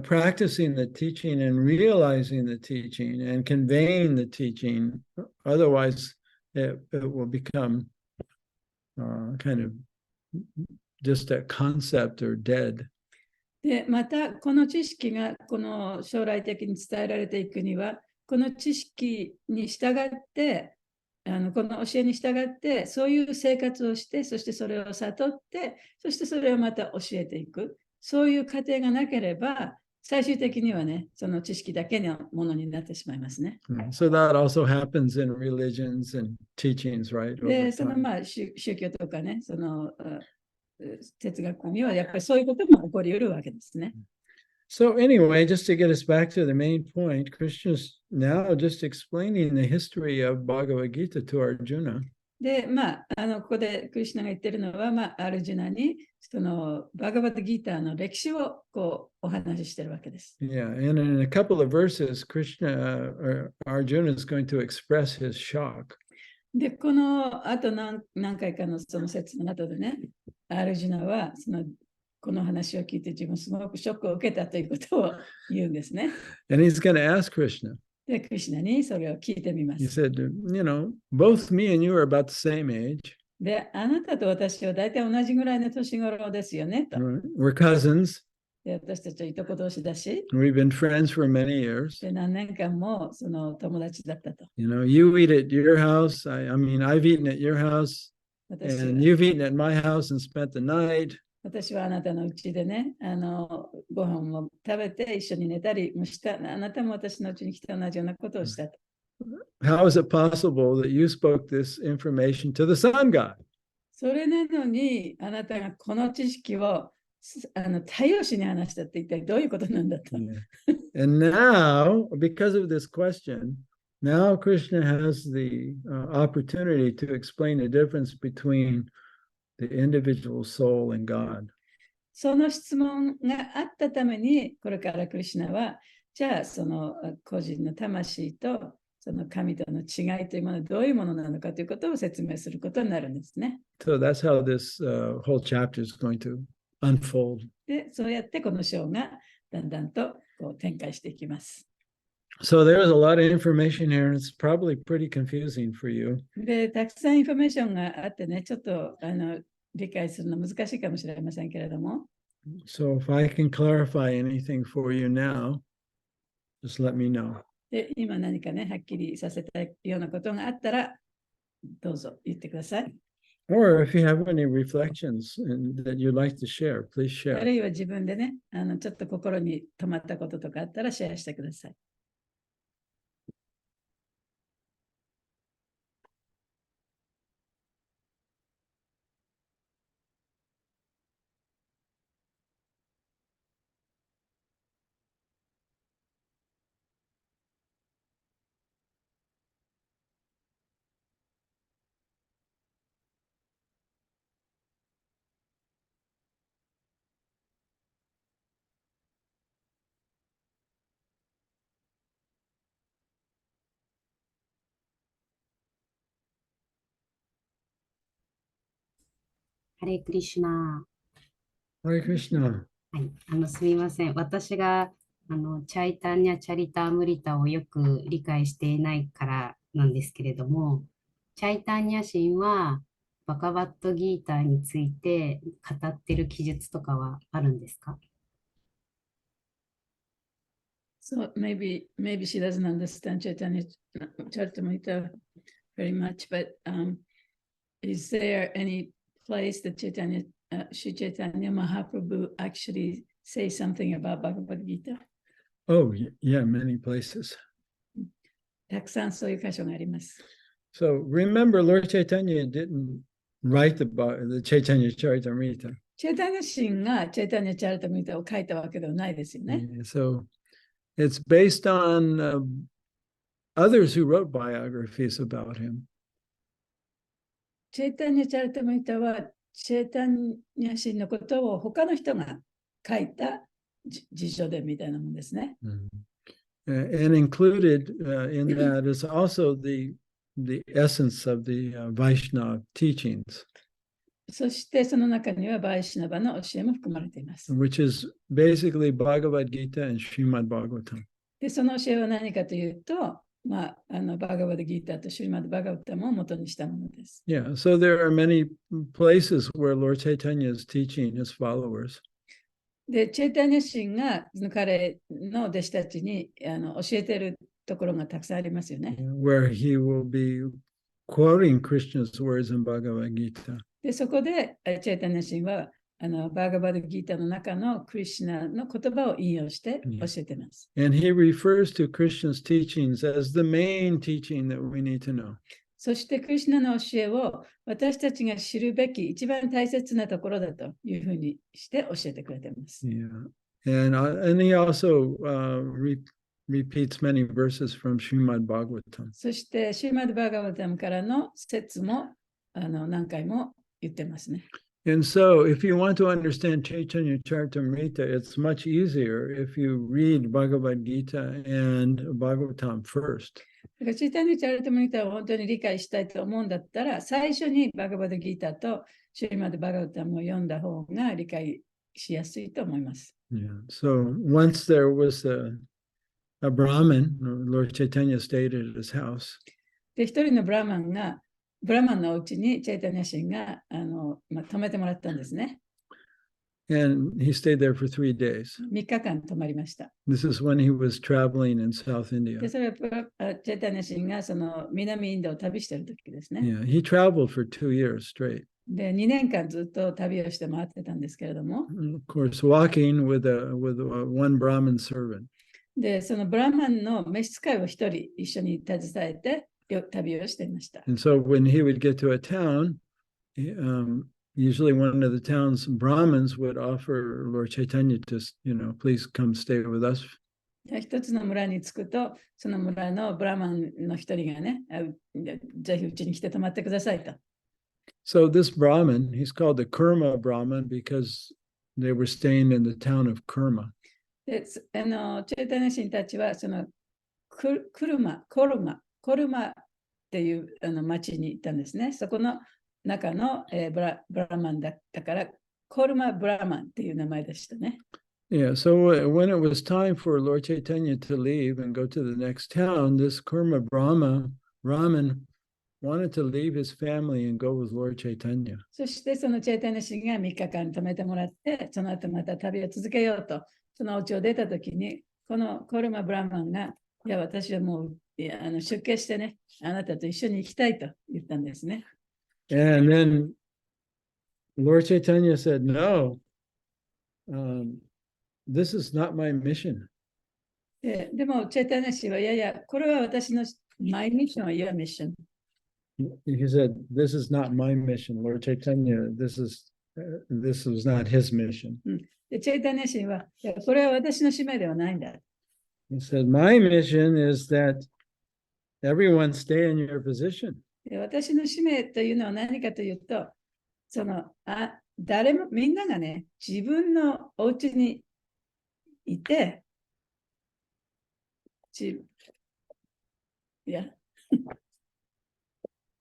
practicing the teaching and realizing the teaching and conveying the teaching. Otherwise, it will become kind of just a concept or dead. で、また、この知識がこの将来的に伝えられていくには、この知識に従って、この教えに従って、そういう生活をして、そしてそれを悟って、そしてそれをまた教えていく。そういう過程がなければ、最終的にはね、その知識だけのものになってしまいますね。So that also happens in religions and teachings, right? で、その宗教とかね、その哲学にはやっぱりそういうことも起こり得るわけですね。So anyway, just to get us back to the main point, Krishna's now just explaining the history of Bhagavad Gita to Arjuna. で、ここでクリシュナが言ってるのは、アルジュナにそのバガバッドギーターの歴史をこうお話ししてるわけです。Yeah, and in a couple of verses, Arjuna is going to express his shock. で、この後何回かのその説の後でね、アルジュナはこの話を聞いて自分すごくショックを受けたということを言うんですね。And he's going to ask Krishna. で、クリシュナにそれを聞いてみま He す。said, both me and you are about the same age. で、あなたと私は大体同じぐらいの年頃ですよねと。We're cousins. で、私たちはいとこ同士だし。We've been friends for many years. で、何年間もその友達だったと。You eat at your house. I mean, I've eaten at your house, and you've eaten at my house and spent the night. 私はあなたのうちでね、ご飯を食べて一緒に寝たりもした。あなたも私のうちに来て同じようなことをしたと。How is it possible that you spoke this information to the sun god? それなのに、あなたがこの知識を太陽神に話したって一体どういうことなんだと。And now, because of this question, now Krishna has the opportunity to explain the difference between the individual soul and God. その質問があったために、これからクリシュナは、じゃあその個人の魂とその神との違いというものはどういうものなのかということを説明することになるんですね。So that's how this whole chapter is going to unfold. で、そうやってこの章がだんだんとこう展開していきます。So there's a lot of information here, and it's probably pretty confusing for you. で、たくさんインフォメーションがあってね、ちょっと理解するの難しいかもしれませんけれども。So if I can clarify anything for you now, just let me know. で、今何かね、はっきりさせたいようなことがあったら、どうぞ言ってください。Or if you have any reflections that you'd like to share, please あ share. るいは自分でね、ちょっと心に留まったこととかあったらシェアしてください。ハレクリシュナ。 Hare Krishna. はい、すみません。私がチャイタンニャ・チャリタームリタをよく理解していないからなんですけれども、チャイタンニャ神はバカバットギーターについて語ってる記述とかはあるんですか？ So maybe she doesn't understand Chaitanya Charitamrita very much, but is there any place that Sri Chaitanya Mahaprabhu actually say something about Bhagavad Gita? Oh, yeah, many places. たくさんそういう箇所があります。So remember, Lord Chaitanya didn't write the Chaitanya Charitamrita. チェイタニャ神がチェイタニャチャリタムリタを書いたわけではないですよね。Yeah, so it's based on others who wrote biographies about him. チェイタニャチャリタムリタはチェイタニャ神のことを他の人が書いた辞書伝みたいなもんですね。And included in that is also the essence of the Vaishnava teachings, そしてその中にはバイシナバの教えも含まれています。 which is basically Bhagavad Gita and Srimad Bhagavatam. で、その教えは何かというと、バガバドギータとシュリマッドバガバタムを元にしたものです。Yeah, so there are many places where Lord Chaitanya is teaching his followers. で、チェイタニャ神が彼の弟子たちに教えているところがたくさんありますよね。Where he will be quoting Krishna's words in Bhagavad Gita. で、そこでチェイタニャ神はバガバドギータの中のクリシュナの言葉を引用して教えています。And he refers to Krishna's teachings as the main teaching that we need to know. そしてクリシュナの教えを私たちが知るべき一番大切なところだというふうにして教えてくれています。Yeah, and he also repeats many verses from Srimad Bhagavatam. そしてシュリマッドバガバタムからの説も何回も言ってますね。And so, if you want to understand Chaitanya Charitamrita, it's much easier if you read Bhagavad Gita and Bhagavatam first. だからチータニャチャリタムリタを本当に理解したいと思うんだったら、最初にバガバドギータとシュリマッドバガバタムを読んだ方が理解しやすいと思います。Yeah. So once there was a Brahmin, Lord Chaitanya stayed at his house. で、一人のブラマンのお家にチェイタニャ神が泊めてもらったんですね。And he stayed there for 3 days. 3日間泊まりました。This is when he was traveling in South India. で、それはチェイタニャ神がその南インドを旅している時ですね。Yeah, he traveled for 2 years straight. で、2年間ずっと旅をして回ってたんですけれども、Of course, walking with one Brahmin servant. で、そのブラマンの召使いを一人一緒に携えて旅をしていました。And so when he would get to a town, usually one of the town's Brahmins would offer Lord Chaitanya to, please come stay with us. 一つの村に着くと、その村のブラマンの一人がね、ぜひうちに来て泊まってくださいと。So this Brahmin, he's called the Kurma Brahmin because they were staying in the town of Kurma. で、チェイタニャ神たちは、そのコルマっていう町に行ったんですね。そこの中の、ブラマンだったから、コルマブラマンっていう名前でしたね。Yeah, so when it was time for Lord Chaitanya to leave and go to the next town, this Kurma Brahmin wanted to leave his family and go with Lord Chaitanya. そしてそのチェイタニャ神が3日間泊めてもらって、その後また旅を続けようと、そのお家を出たときに、このコルマブラマンがいや、私はもう出家してね、あなたと一緒に行きたいと言ったんですね。And then Lord Chaitanya said, No, this is not my mission. でも、チェイタニア氏は、いやいや、これは私のマイミッションは your mission。He said, This is not my mission. Lord Chaitanya, this was not his mission. でチェイタニア氏は、いや、これは私の使命ではないんだ。He said, My mission is that everyone stay in your position. で私の使命というのは何かというと、誰も、みんながね、自分のお家にいて、いや、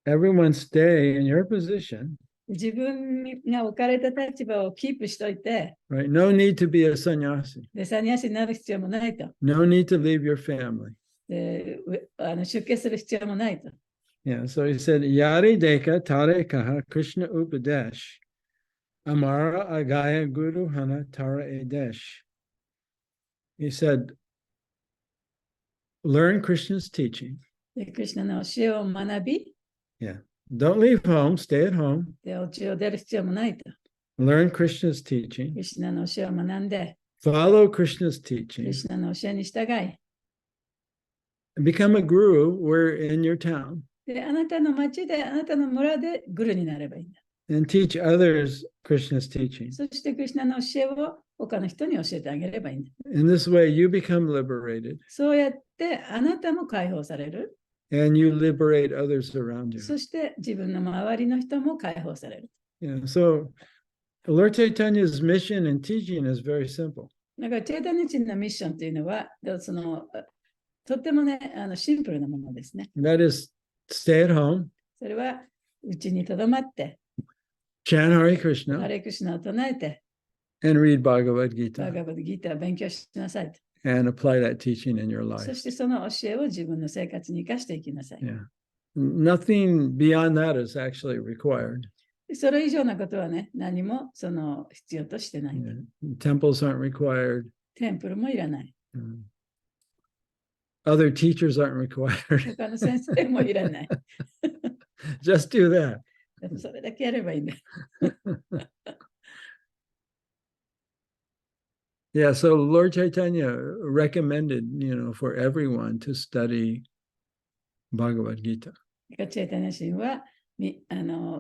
Everyone stay in your position. 自分が置かれた立場をキープしといて、Right? No need to be a sannyasi. で、サニアシになる必要もないと。No need to leave your family. で出家する必要もないと。Yeah, so he said, Yari deka tare kaha Krishna upadesh. Amara agaya guru hana tara edesh. He said, learn Krishna's teaching. でクリシュナの教えを学び、Yeah. Don't leave home, stay at home. で、お家を出る必要もないと。 Learn Krishna's ク teaching. リシュナの教えを学んで、 Follow Krishna's クリ teaching. シュナの教えに従い、 Become a guru where in your town で、あなたの町で、あなたの村でグルになればいいんだ。 and teach others Krishna's teaching. そしてクリシュナの教えを他の人に教えてあげればいいんだ。 In this way, you become liberated そうやってあなたも解放される。 and you liberate others around you. そして自分の周りの人も解放される。 Yeah, so Lord Chaitanya's mission and teaching is very simple. だから、チェイタニチンのミッションというのは、とってもね、シンプルなものですね。 That is, stay at home, それは、うちにとどまって、 chant Hare ハ Krishna, レクシュナを唱えて、 and read Bhagavad バ Gita ガバッドギーターを勉強しなさいと。 and apply that teaching in your そ life. してその教えを自分の生活に生かしていきなさい。 Yeah. Nothing beyond that is actually required. それ以上のことはね、何も必要としてない。 Yeah. Temples aren't required. テンプルもいらない。 Other teachers aren't required. 他の先生もいらない。 Just do that. でもそれだけやればいいんだ。 Yeah, so Lord Chaitanya recommended, for everyone to study Bhagavad Gita. チェイタニア神は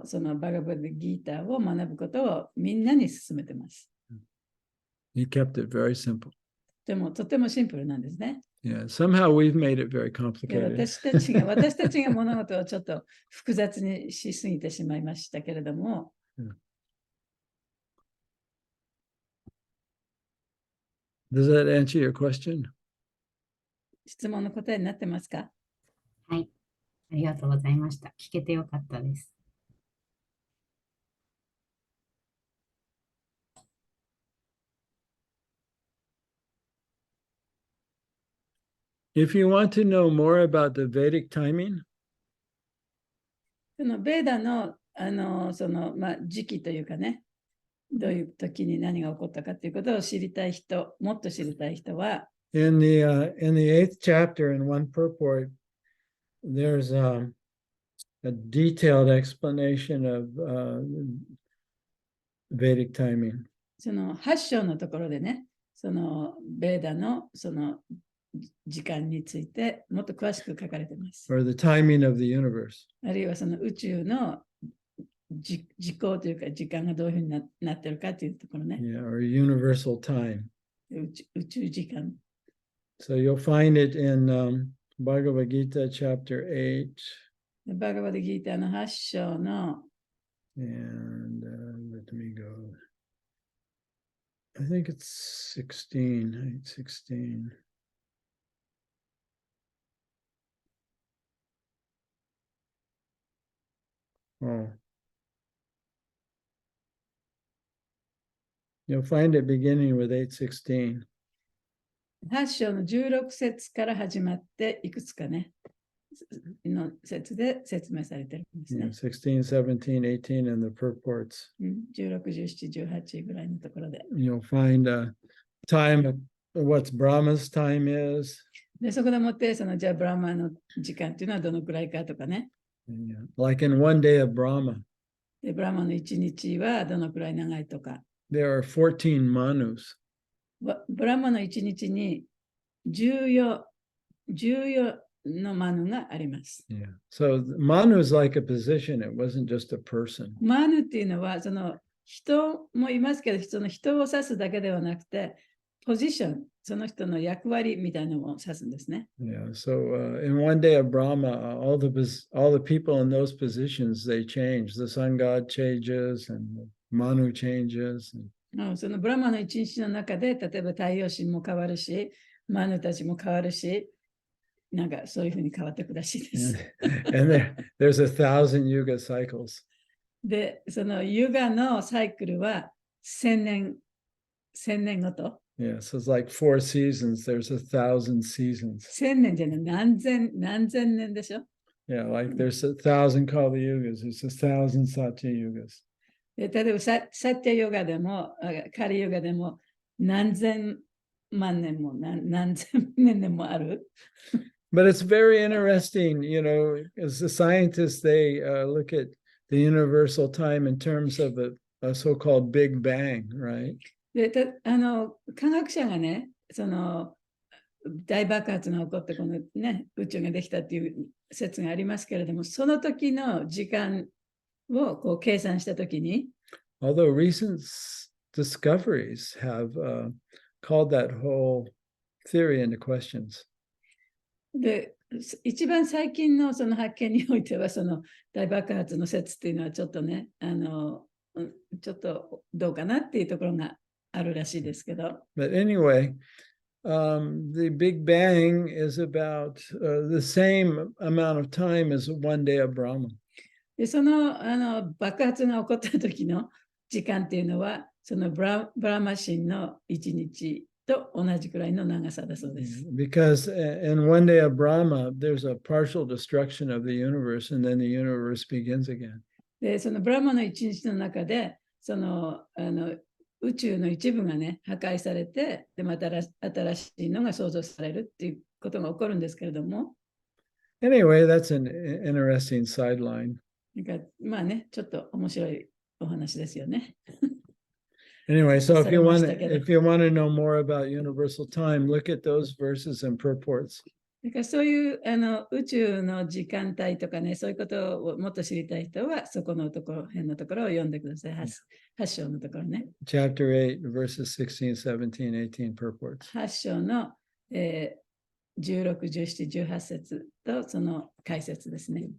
そのバガバッドギーターを学ぶことをみんなに勧めてます。 He kept it very simple. でもとてもシンプルなんですね。 Yeah, somehow we've made it very で complicated. 私たちが物事をちょっと複雑にしすぎてしまいましたけれども、Does that answer your question? 質問の答えになってますか？はい。ありがとうございました。聞けてよかったです。If you want to know more about the Vedic timing, そのベーダの時期というかね、どういう時に何が起こったかということを知りたい人、もっと知りたい人は、in the 8th chapter in one purport, there's a detailed explanation of Vedic timing. その8章のところでね、そのベーダの時間についてもっと詳しく書かれています。 Or the timing of the universe. あるいはその宇宙の時効というか時間がどういうふうになっているかというところね。 Yeah, or universal time. 宇宙時間。 So you'll find it in Bhagavad Gita chapter 8. バガバッドギーターの8章の And let me go. I think it's 16. 16. Oh. You'll find it beginning with 8:16. 8章の16節から始まっていくつかね、の節で説明されてるんですね。 16, 17, 18 and the purports. 16、17、18ぐらいのところで。 You'll find a time of what Brahma's time is. で、そこでもって、じゃあブラマの時間っていうのはどのくらいかとかね。Yeah. Like in one day of Brahma, で、ブラマの1日はどのくらい長いとか。there are 14 manus. ブラマの1日に14のマヌがあります。Yeah. So manu is like a position. It wasn't just a person. マヌっていうのは、人もいますけど、その人を指すだけではなくて、ポジション、その人の役割みたいなのを指すんですね。Yeah. So in one day of Brahma, all the people in those positions, they change. The sun god changes and the manu changes. そのブラマの一日の中で、例えば太陽神も変わるし、マヌたちも変わるし、なんかそういうふうに変わっていくらしいです。And there's 1,000 yuga cycles. で、そのユガのサイクルは1000年ごと。Yeah, so it's like 4 seasons. There's 1,000 seasons. 1000年じゃない、何千年でしょ。Yeah, like there's 1,000 Kali yugas. There's 1,000 Satya yugas. で例えばサッチャヨガでも、カリヨガでも何千万年も何千年もある。But it's very interesting, you know, as the scientists, they look at the universal time in terms of a so-called Big Bang, right? で科学者がね、大爆発が起こってこの、ね、宇宙ができたっていう説がありますけれども、その時の時間をこう計算したときに、although recent discoveries have called that whole theory into questions. で一番最近のその発見においては、その大爆発の説っていうのはちょっとね、ちょっとどうかなっていうところがあるらしいですけど。But anyway, the Big Bang is about the same amount of time as one day of Brahma. で爆発が起こった時の時間っていうのは、そのブラマ神の一日と同じくらいの長さだそうです。Because in one day of Brahma, there's a partial destruction of the universe, and then the universe begins again. で、そのブラマの一日の中で、宇宙の一部がね、破壊されて、でまた新しいのが創造されるっていうことが起こるんですけれども。Anyway, that's an interesting sideline. まあね、ちょっと面白いお話ですよね。Anyway, so if you want to know more about universal time, look at those verses and purports. だからそういう宇宙の時間帯とかね、そういうことをもっと知りたい人は、そこのところ、辺のところを読んでください。8章のところね。Chapter 8, verses 16, 17, 18 purports. 8章の、16、17、18節とその解説ですね。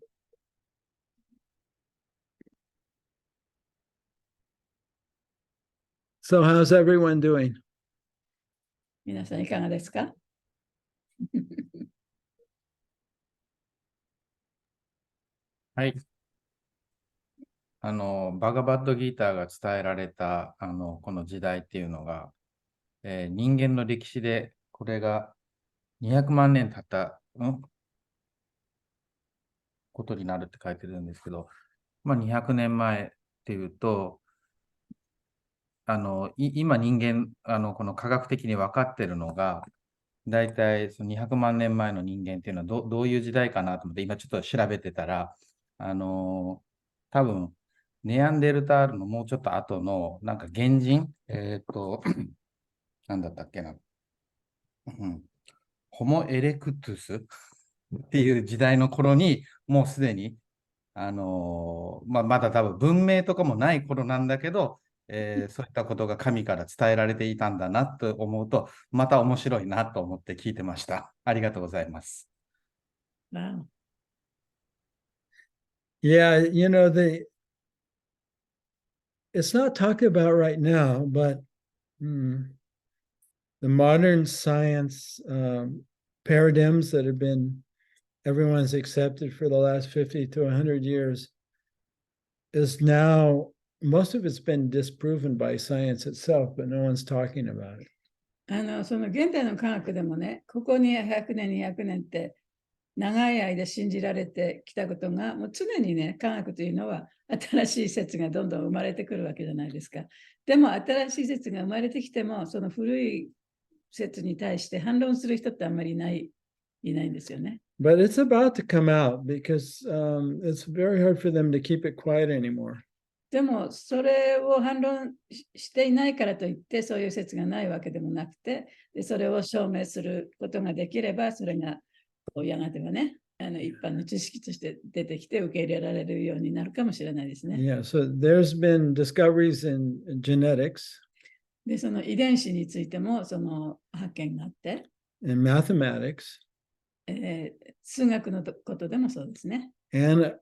So how's everyone doing? 皆さんいかがですか？はい。バガバッドギーターが伝えられた、この時代っていうのが、人間の歴史で、これが200万年経ったことになるって書いてるんですけど、まあ、200年前っていうと、今人間、この科学的に分かってるのが、だいたいその200万年前の人間っていうのはどういう時代かなと思って、今ちょっと調べてたら、多分、ネアンデルタールのもうちょっと後の、なんか原人、なんだったっけな、ホモ・エレクトゥスっていう時代の頃に、もうすでに、まだ多分文明とかもない頃なんだけど、そういったことが神から伝えられていたんだなと思うと、また面白いなと思って聞いてました。ありがとうございます。Wow. Yeah, you know, it's not talked about right now, but the modern science paradigms that have been everyone's accepted for the last 50 to 100 years is now, most of it's been disproven by science itself, but no one's talking about it. その現代の科学でもね、ここに100年、200年って長い間信じられてきたことが、もう常にね、科学というのは新しい説がどんどん生まれてくるわけじゃないですか。でも新しい説が生まれてきても、その古い説に対して反論する人ってあんまりいないいないんですよね。But it's about to come out because it's very hard for them to keep it quiet anymore. でも、それを反論していないからといって、そういう説がないわけでもなくて、でそれを証明することができれば、それがやがてはね、一般の知識として出てきて受け入れられるようになるかもしれないですね。Yeah, so there's been discoveries in genetics で、その遺伝子についてもその発見があって、and mathematics 数学のことでもそうですね。and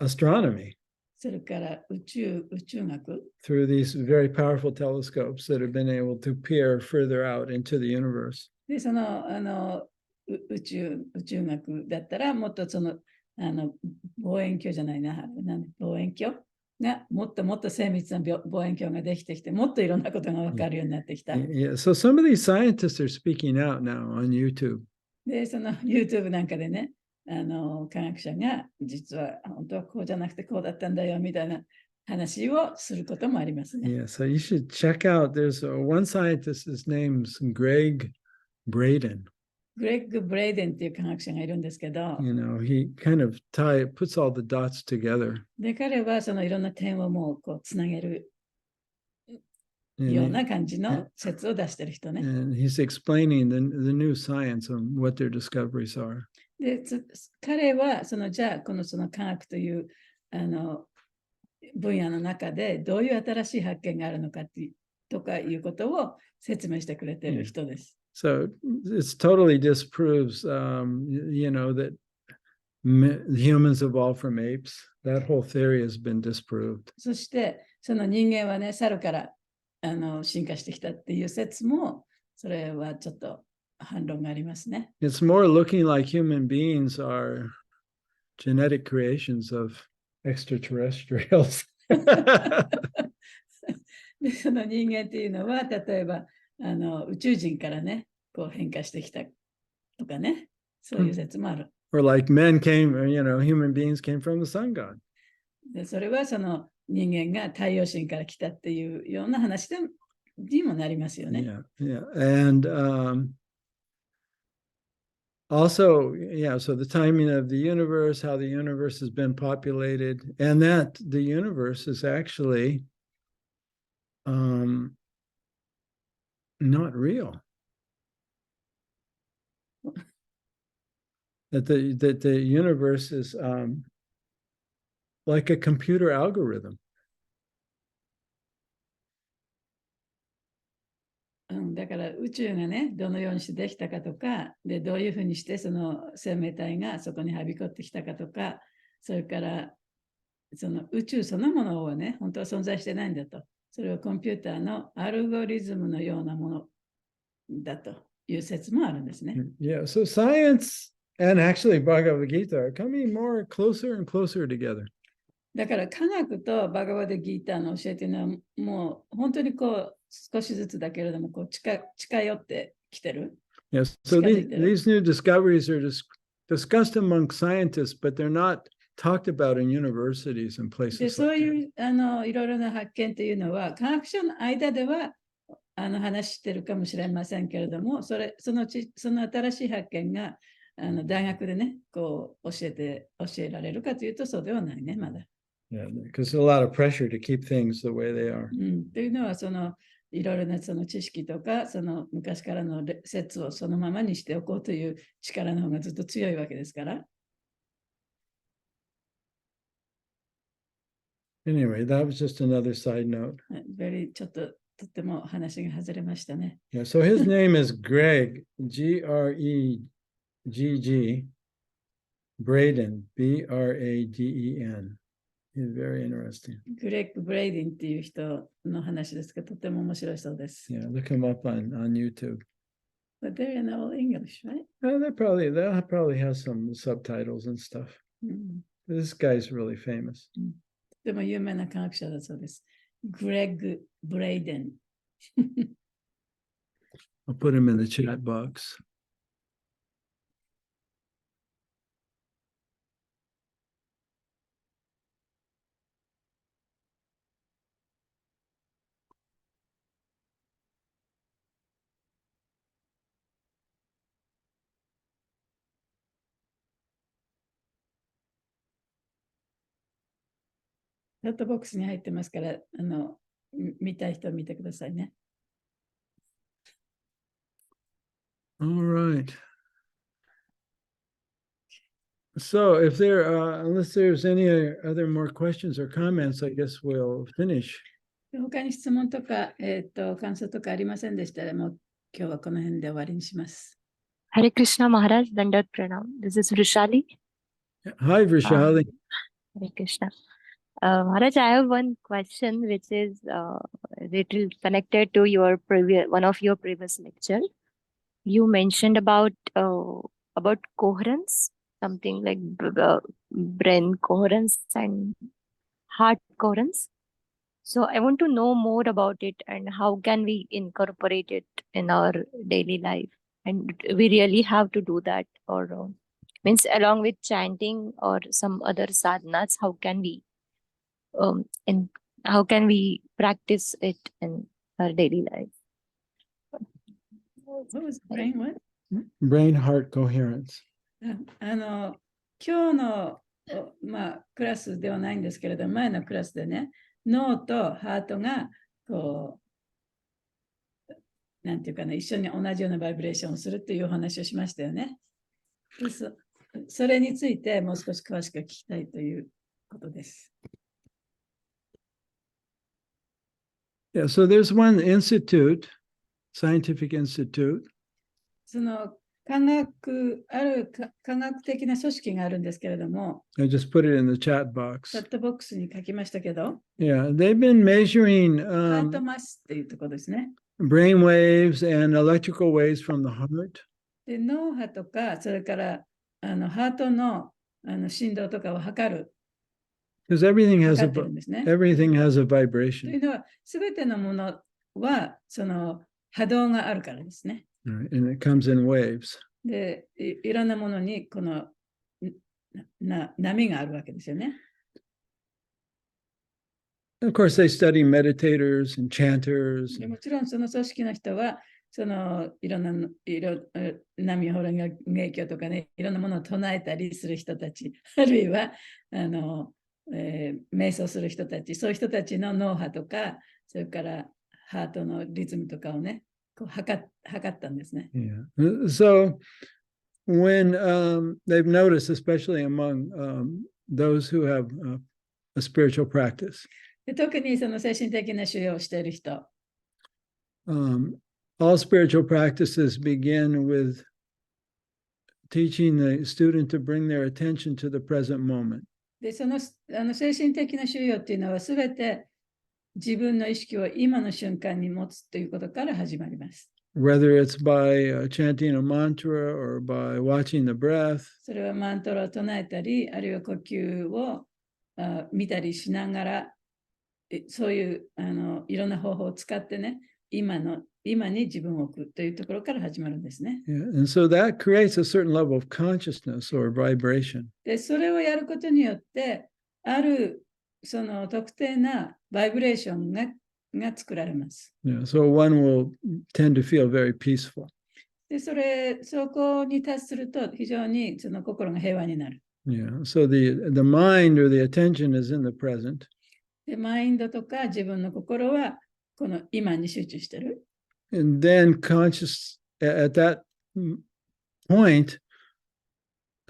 astronomy それから宇宙学。through these very powerful telescopes that have been able to peer further out into the universe. で、その、宇宙学だったら、もっとその、望遠鏡じゃないな、望遠鏡がもっともっと精密な望遠鏡ができてきて、もっといろんなことが分かるようになってきた。Yeah, so some of these scientists are speaking out now on YouTube. で、その YouTube なんかでね、科学者が実は本当はこうじゃなくてこうだったんだよみたいな話をすることもありますね。Yeah, so you should check out. There's one scientist, his name's Greg Braden. グレッグ・ブレイデンっていう科学者がいるんですけど、You know, he kind of puts all the dots together. で、彼はそのいろんな点をもうこうつなげる And よう he- な感じの説を出してる人ね。 and he's explaining the new science and what their discoveries are. で、彼はじゃあこのその科学という分野の中でどういう新しい発見があるのかとかいうことを説明してくれてる人です。So it's totally disproves, you know, that humans evolved from apes. That whole theory has been disproved. そしてその人間はね、猿から進化してきたっていう説も、それはちょっと反論がありますね。It's more looking like human beings are genetic creations of extraterrestrials. で、その人間っていうのは、例えば宇宙人からね、こう変化してきたとかね、そういう説もある。Or like men came, or, you know, human beings came from the sun god. で、それはその人間が太陽神から来たっていうような話にもなりますよね。Yeah, yeah. And also, yeah, so the timing of the universe, how the universe has been populated, and that the universe is actually not real. That the universe is like a computer algorithm. だから宇宙がね、どのようにしてできたかとか、でどういうふうにしてその生命体がそこにはびこってきたかとか、それからその宇宙そのものはね、本当は存在してないんだと。それはコンピューターのアルゴリズムのようなものだという説もあるんですね。Yeah, so science and actually Bhagavad Gita are coming more closer and closer together. だから科学とバガバデギーターの教えというのはもう本当にこう少しずつだけれどもこう近寄ってきてる。Yes, so these new discoveries are discussed among scientists, but they're not talked about in universities and で、 places そう like い that. ういろいろな発見というのは科学者の間では話してるかもしれませんけれども、その新しい発見が大学でね、こう教えられるかというとそうではないね、まだ。Yeah, because there's a lot of pressure to keep things the way they are. というのはいろいろなその知識とかその昔からの説をそのままにしておこうという力の方がずっと強いわけですから。Anyway, that was just another side note. ちょっととっても話が外れましたね。Yeah, so his name is Greg, Gregg, Braden, Braden. He's very interesting. グレッグ・ブレイディンっていう人の話ですが、とても面白いそうです。Yeah, look him up on YouTube. But they're in all English, right? They'll probably have some subtitles and stuff. うん、 This guy's really famous. とても有名な科学者だそうです。グレッグ・ブレイデン。I'll put him in the chat box. チャットボックスに入ってますから、見たい人は見てくださいね。All right. So if there, unless there's any other more questions or comments, I guess we'll finish. 他に質問とか、感想とかありませんでしたら、もう今日はこの辺で終わりにします。Hare Krishna Maharaj, Dandat Pranam. This is Vrishali. Hi, Vrishali. Hare Krishna. Maharaj, I have one question which is little connected to your one of your previous lecture. You mentioned about coherence, something like brain coherence and heart coherence. So I want to know more about it and how can we incorporate it in our daily life? And we really have to do that, or means along with chanting or some other sadhanas, how can we and how can we practice it in our daily life? What was brain what? Brain heart coherence. 今日の、クラスではないんですけれど、前のクラスでね、脳とハートがこう、なんていうかな、一緒に同じようなバイブレーションをするというお話をしましたよね。それについてもう少し詳しく聞きたいということです。Yeah, so there's one institute, scientific institute. その科学的な組織があるんですけれども、I just put it in the chat チャ box. ットボックスに書きましたけど、Yeah, they've been measuring ハートマスっていうところですね。brain waves and electrical waves from the heart. で脳波とか、それからハートの振動とかを測る。Because everything has 測ってるんですね。everything has a とい vibration. うのは、すべてのものはその波動があるからですね。Right, and it comes in waves. で、いろんなものにこの波があるわけですよね。Of course, they study meditators and chanters. でもちろんその組織の人は、そのいろんな波ほらが影響とかね、いろんなものを唱えたりする人たち、あるいは瞑想する人たち、そういう人たちの脳波とか、それからハートのリズムとかをね、こう測ったんですね。Yeah. So when they've noticed, especially among those who have a spiritual practice, で特にその精神的な修行をしている人、all spiritual practices begin with teaching the student to bring their attention to the present moment. でその精神的な修行っていうのはすべて自分の意識を今の瞬間に持つということから始まります。Whether it's by chanting a mantra or by watching the breath. それはマントラを唱えたり、あるいは呼吸を見たりしながら、そういういろんな方法を使ってね、今に自分を置くというところから始まるんですね。Yeah, and so that creates a certain level of consciousness or vibration. で、それをやることによって、あるその特定なバイブレーションが作られます。Yeah, so one will tend to feel very peaceful. で、そこに達すると非常にその心が平和になる。Yeah, so the mind or the attention is in the present. で、マインドとか自分の心はこの今に集中してる。And then conscious at that point,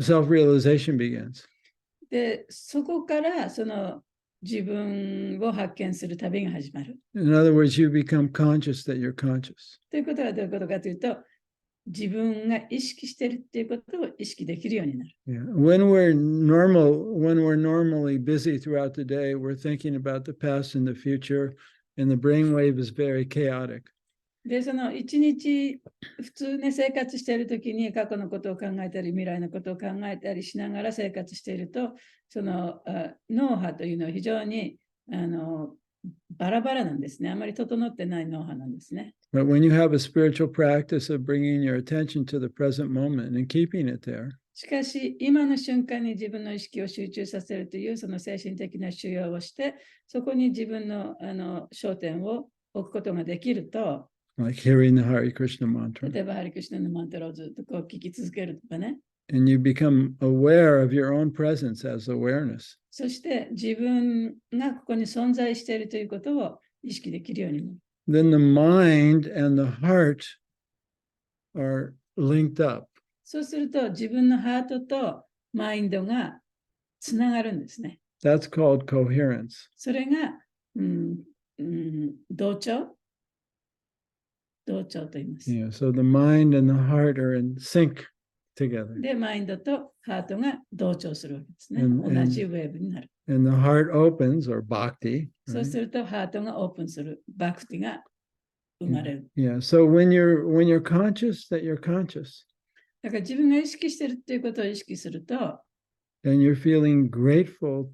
self-realization begins. で、そこからその自分を発見する旅が始まる。In other words, you become conscious that you're conscious. ということはどういうことかというと、自分が意識しているっていうことを意識できるようになる。Yeah. When we're normally busy throughout the day, we're thinking about the past and the future, and the brainwave is very chaotic. で、その一日普通ね、生活しているときに過去のことを考えたり、未来のことを考えたりしながら生活していると、その脳波というのは非常にバラバラなんですね。あまり整ってない脳波なんですね。But when you have a spiritual practice of bringing your attention to the present moment and keeping it there, しかし、今の瞬間に自分の意識を集中させるというその精神的な修行をして、そこに自分の焦点を置くことができると、like hearing the Hare Krishna mantra, 例えばハリクリシュナのマントラをずっとこう聞き続けるとかね。and you become aware of your own presence as awareness. そして自分がここに存在しているということを意識できるようになる。Then the mind and the heart are linked up. そうすると自分のハートとマインドがつながるんですね。That's called coherence. それが、同調と言います。Yeah, so the mind and the heart are in sync together. で、マインドとハートが同調するわけですね。 And- 同じウェーブになる。 And the heart opens, or bhakti. そう Right? するとハートがオープンする。バクティが生まれる。 Yeah. So when you're conscious that you're conscious, だから自分が意識してるっていうことを意識すると、 and you're feeling grateful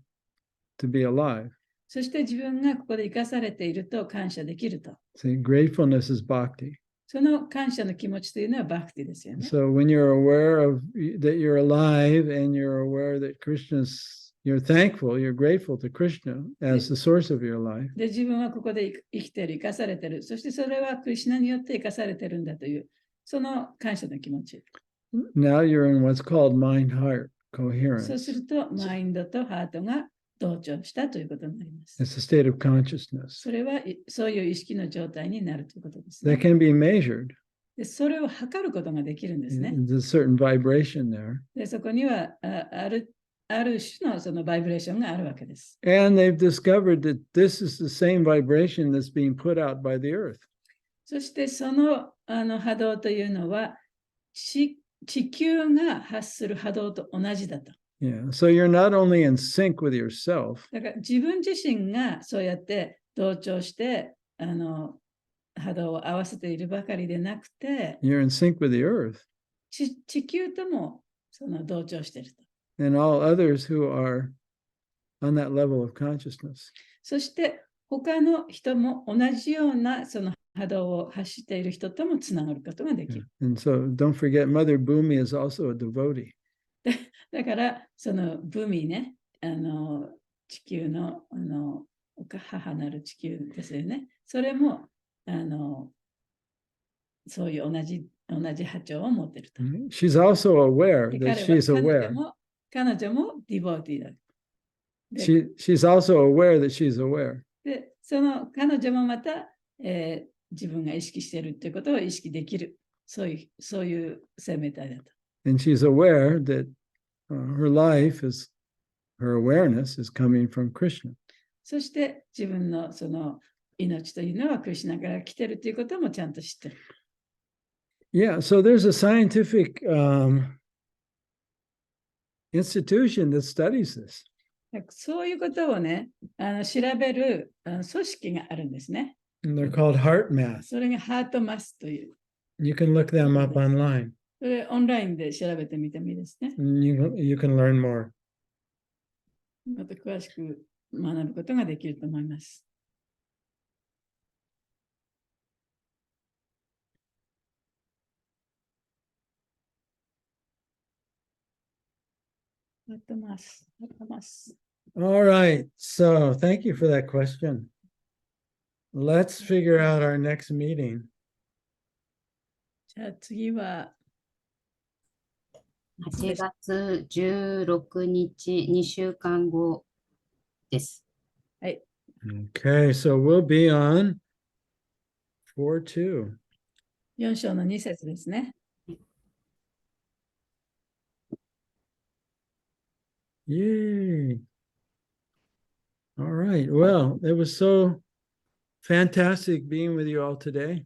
to be alive. そして自分がここで生かされていると感謝できると。 See, gratefulness is bhakti. その感謝の気持ちというのはバクティですよね。 So when you're aware of that you're alive and you're aware that you're thankful, you're grateful to Krishna as the source of your life. で、自分はここで生きている、生かされている。そしてそれはクリシュナによって生かされているんだという、その感謝の気持ち。 Now you're in what's called mind-heart そう coherence. すると、マインドとハートが同調したということになります。 It's a state of consciousness それはそういう意識の状態になるということですね。that can be measured. で、それを測ることができるんですね。 There's a certain vibration there. で、そこにはある種のそのバイブレーションがあるわけです。 And they've discovered that this is the same vibration that's being put out by the earth. そしてその、波動というのは地球が発する波動と同じだと。Yeah. So you're not only in sync with yourself, だから自分自身がそうやって同調して波動を合わせているばかりでなくて、 you're in sync with the earth 地球ともその同調していると。 and all others who are on that level of consciousness. そして他の人も同じようなその波動を発している人ともつながることができ Yeah. る。 And so don't forget, Mother Bhumi is also a devotee. だからそのブミね、地球の母なる地球ですよね。それもそういう同じ波長を持っていると。 She's also aware で that she's aware. 彼女もディボーティーだ。で、 She's also aware that she's aware. その彼女もまた、自分が意識しているということを意識できる。そういう生命体だと。 And she's aware that her life is, her awareness is coming from Krishna. そして自分のその命というのはクリシュナから来ているということもちゃんと知っている。Yeah, so there's a scientific institution that studies this. そういうことをね、調べる組織があるんですね。 And they're called heart math. それがハートマスという。You can look them up online. それオンラインで調べてみてもいいですね。 And you can learn more. また詳しく学ぶことができると思います。ハートマス。All right, so thank you for that question. Let's figure out our next meeting. じゃあ次は8月16日、2週間後です。はい。 Okay, so we'll be on 4-2. 4章の2節ですね。Yay. All right. Well, it was so fantastic being with you all today.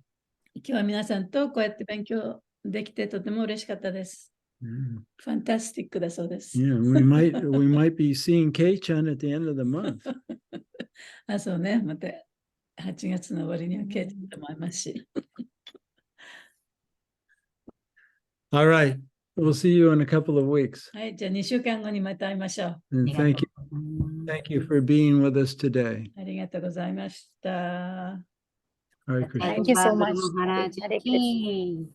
今日は皆さんとこうやって勉強できてとても嬉しかったです。Mm. ファンタスティックだそうです。 Yeah, we might be seeing Kei-chan at the end of the month. あ、そうね。また8月の終わりにはケイちゃんと思いますし。 All right. We'll see you in a couple of weeks. はい。じゃあ2週間後にまた会いましょう。 And thank you for being with us today. ありがとうございました。Hare Krishna. Thank you so much. Maharaj Hare ki.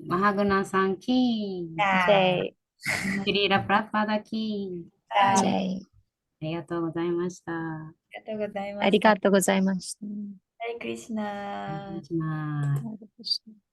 Mahaguna san ki. Jai. Srila Prabhupada ki. Jai. ありがとうございました。ありがとうございます。ありがとうございました。ハレクリシナ。失礼します。Hare Krishna.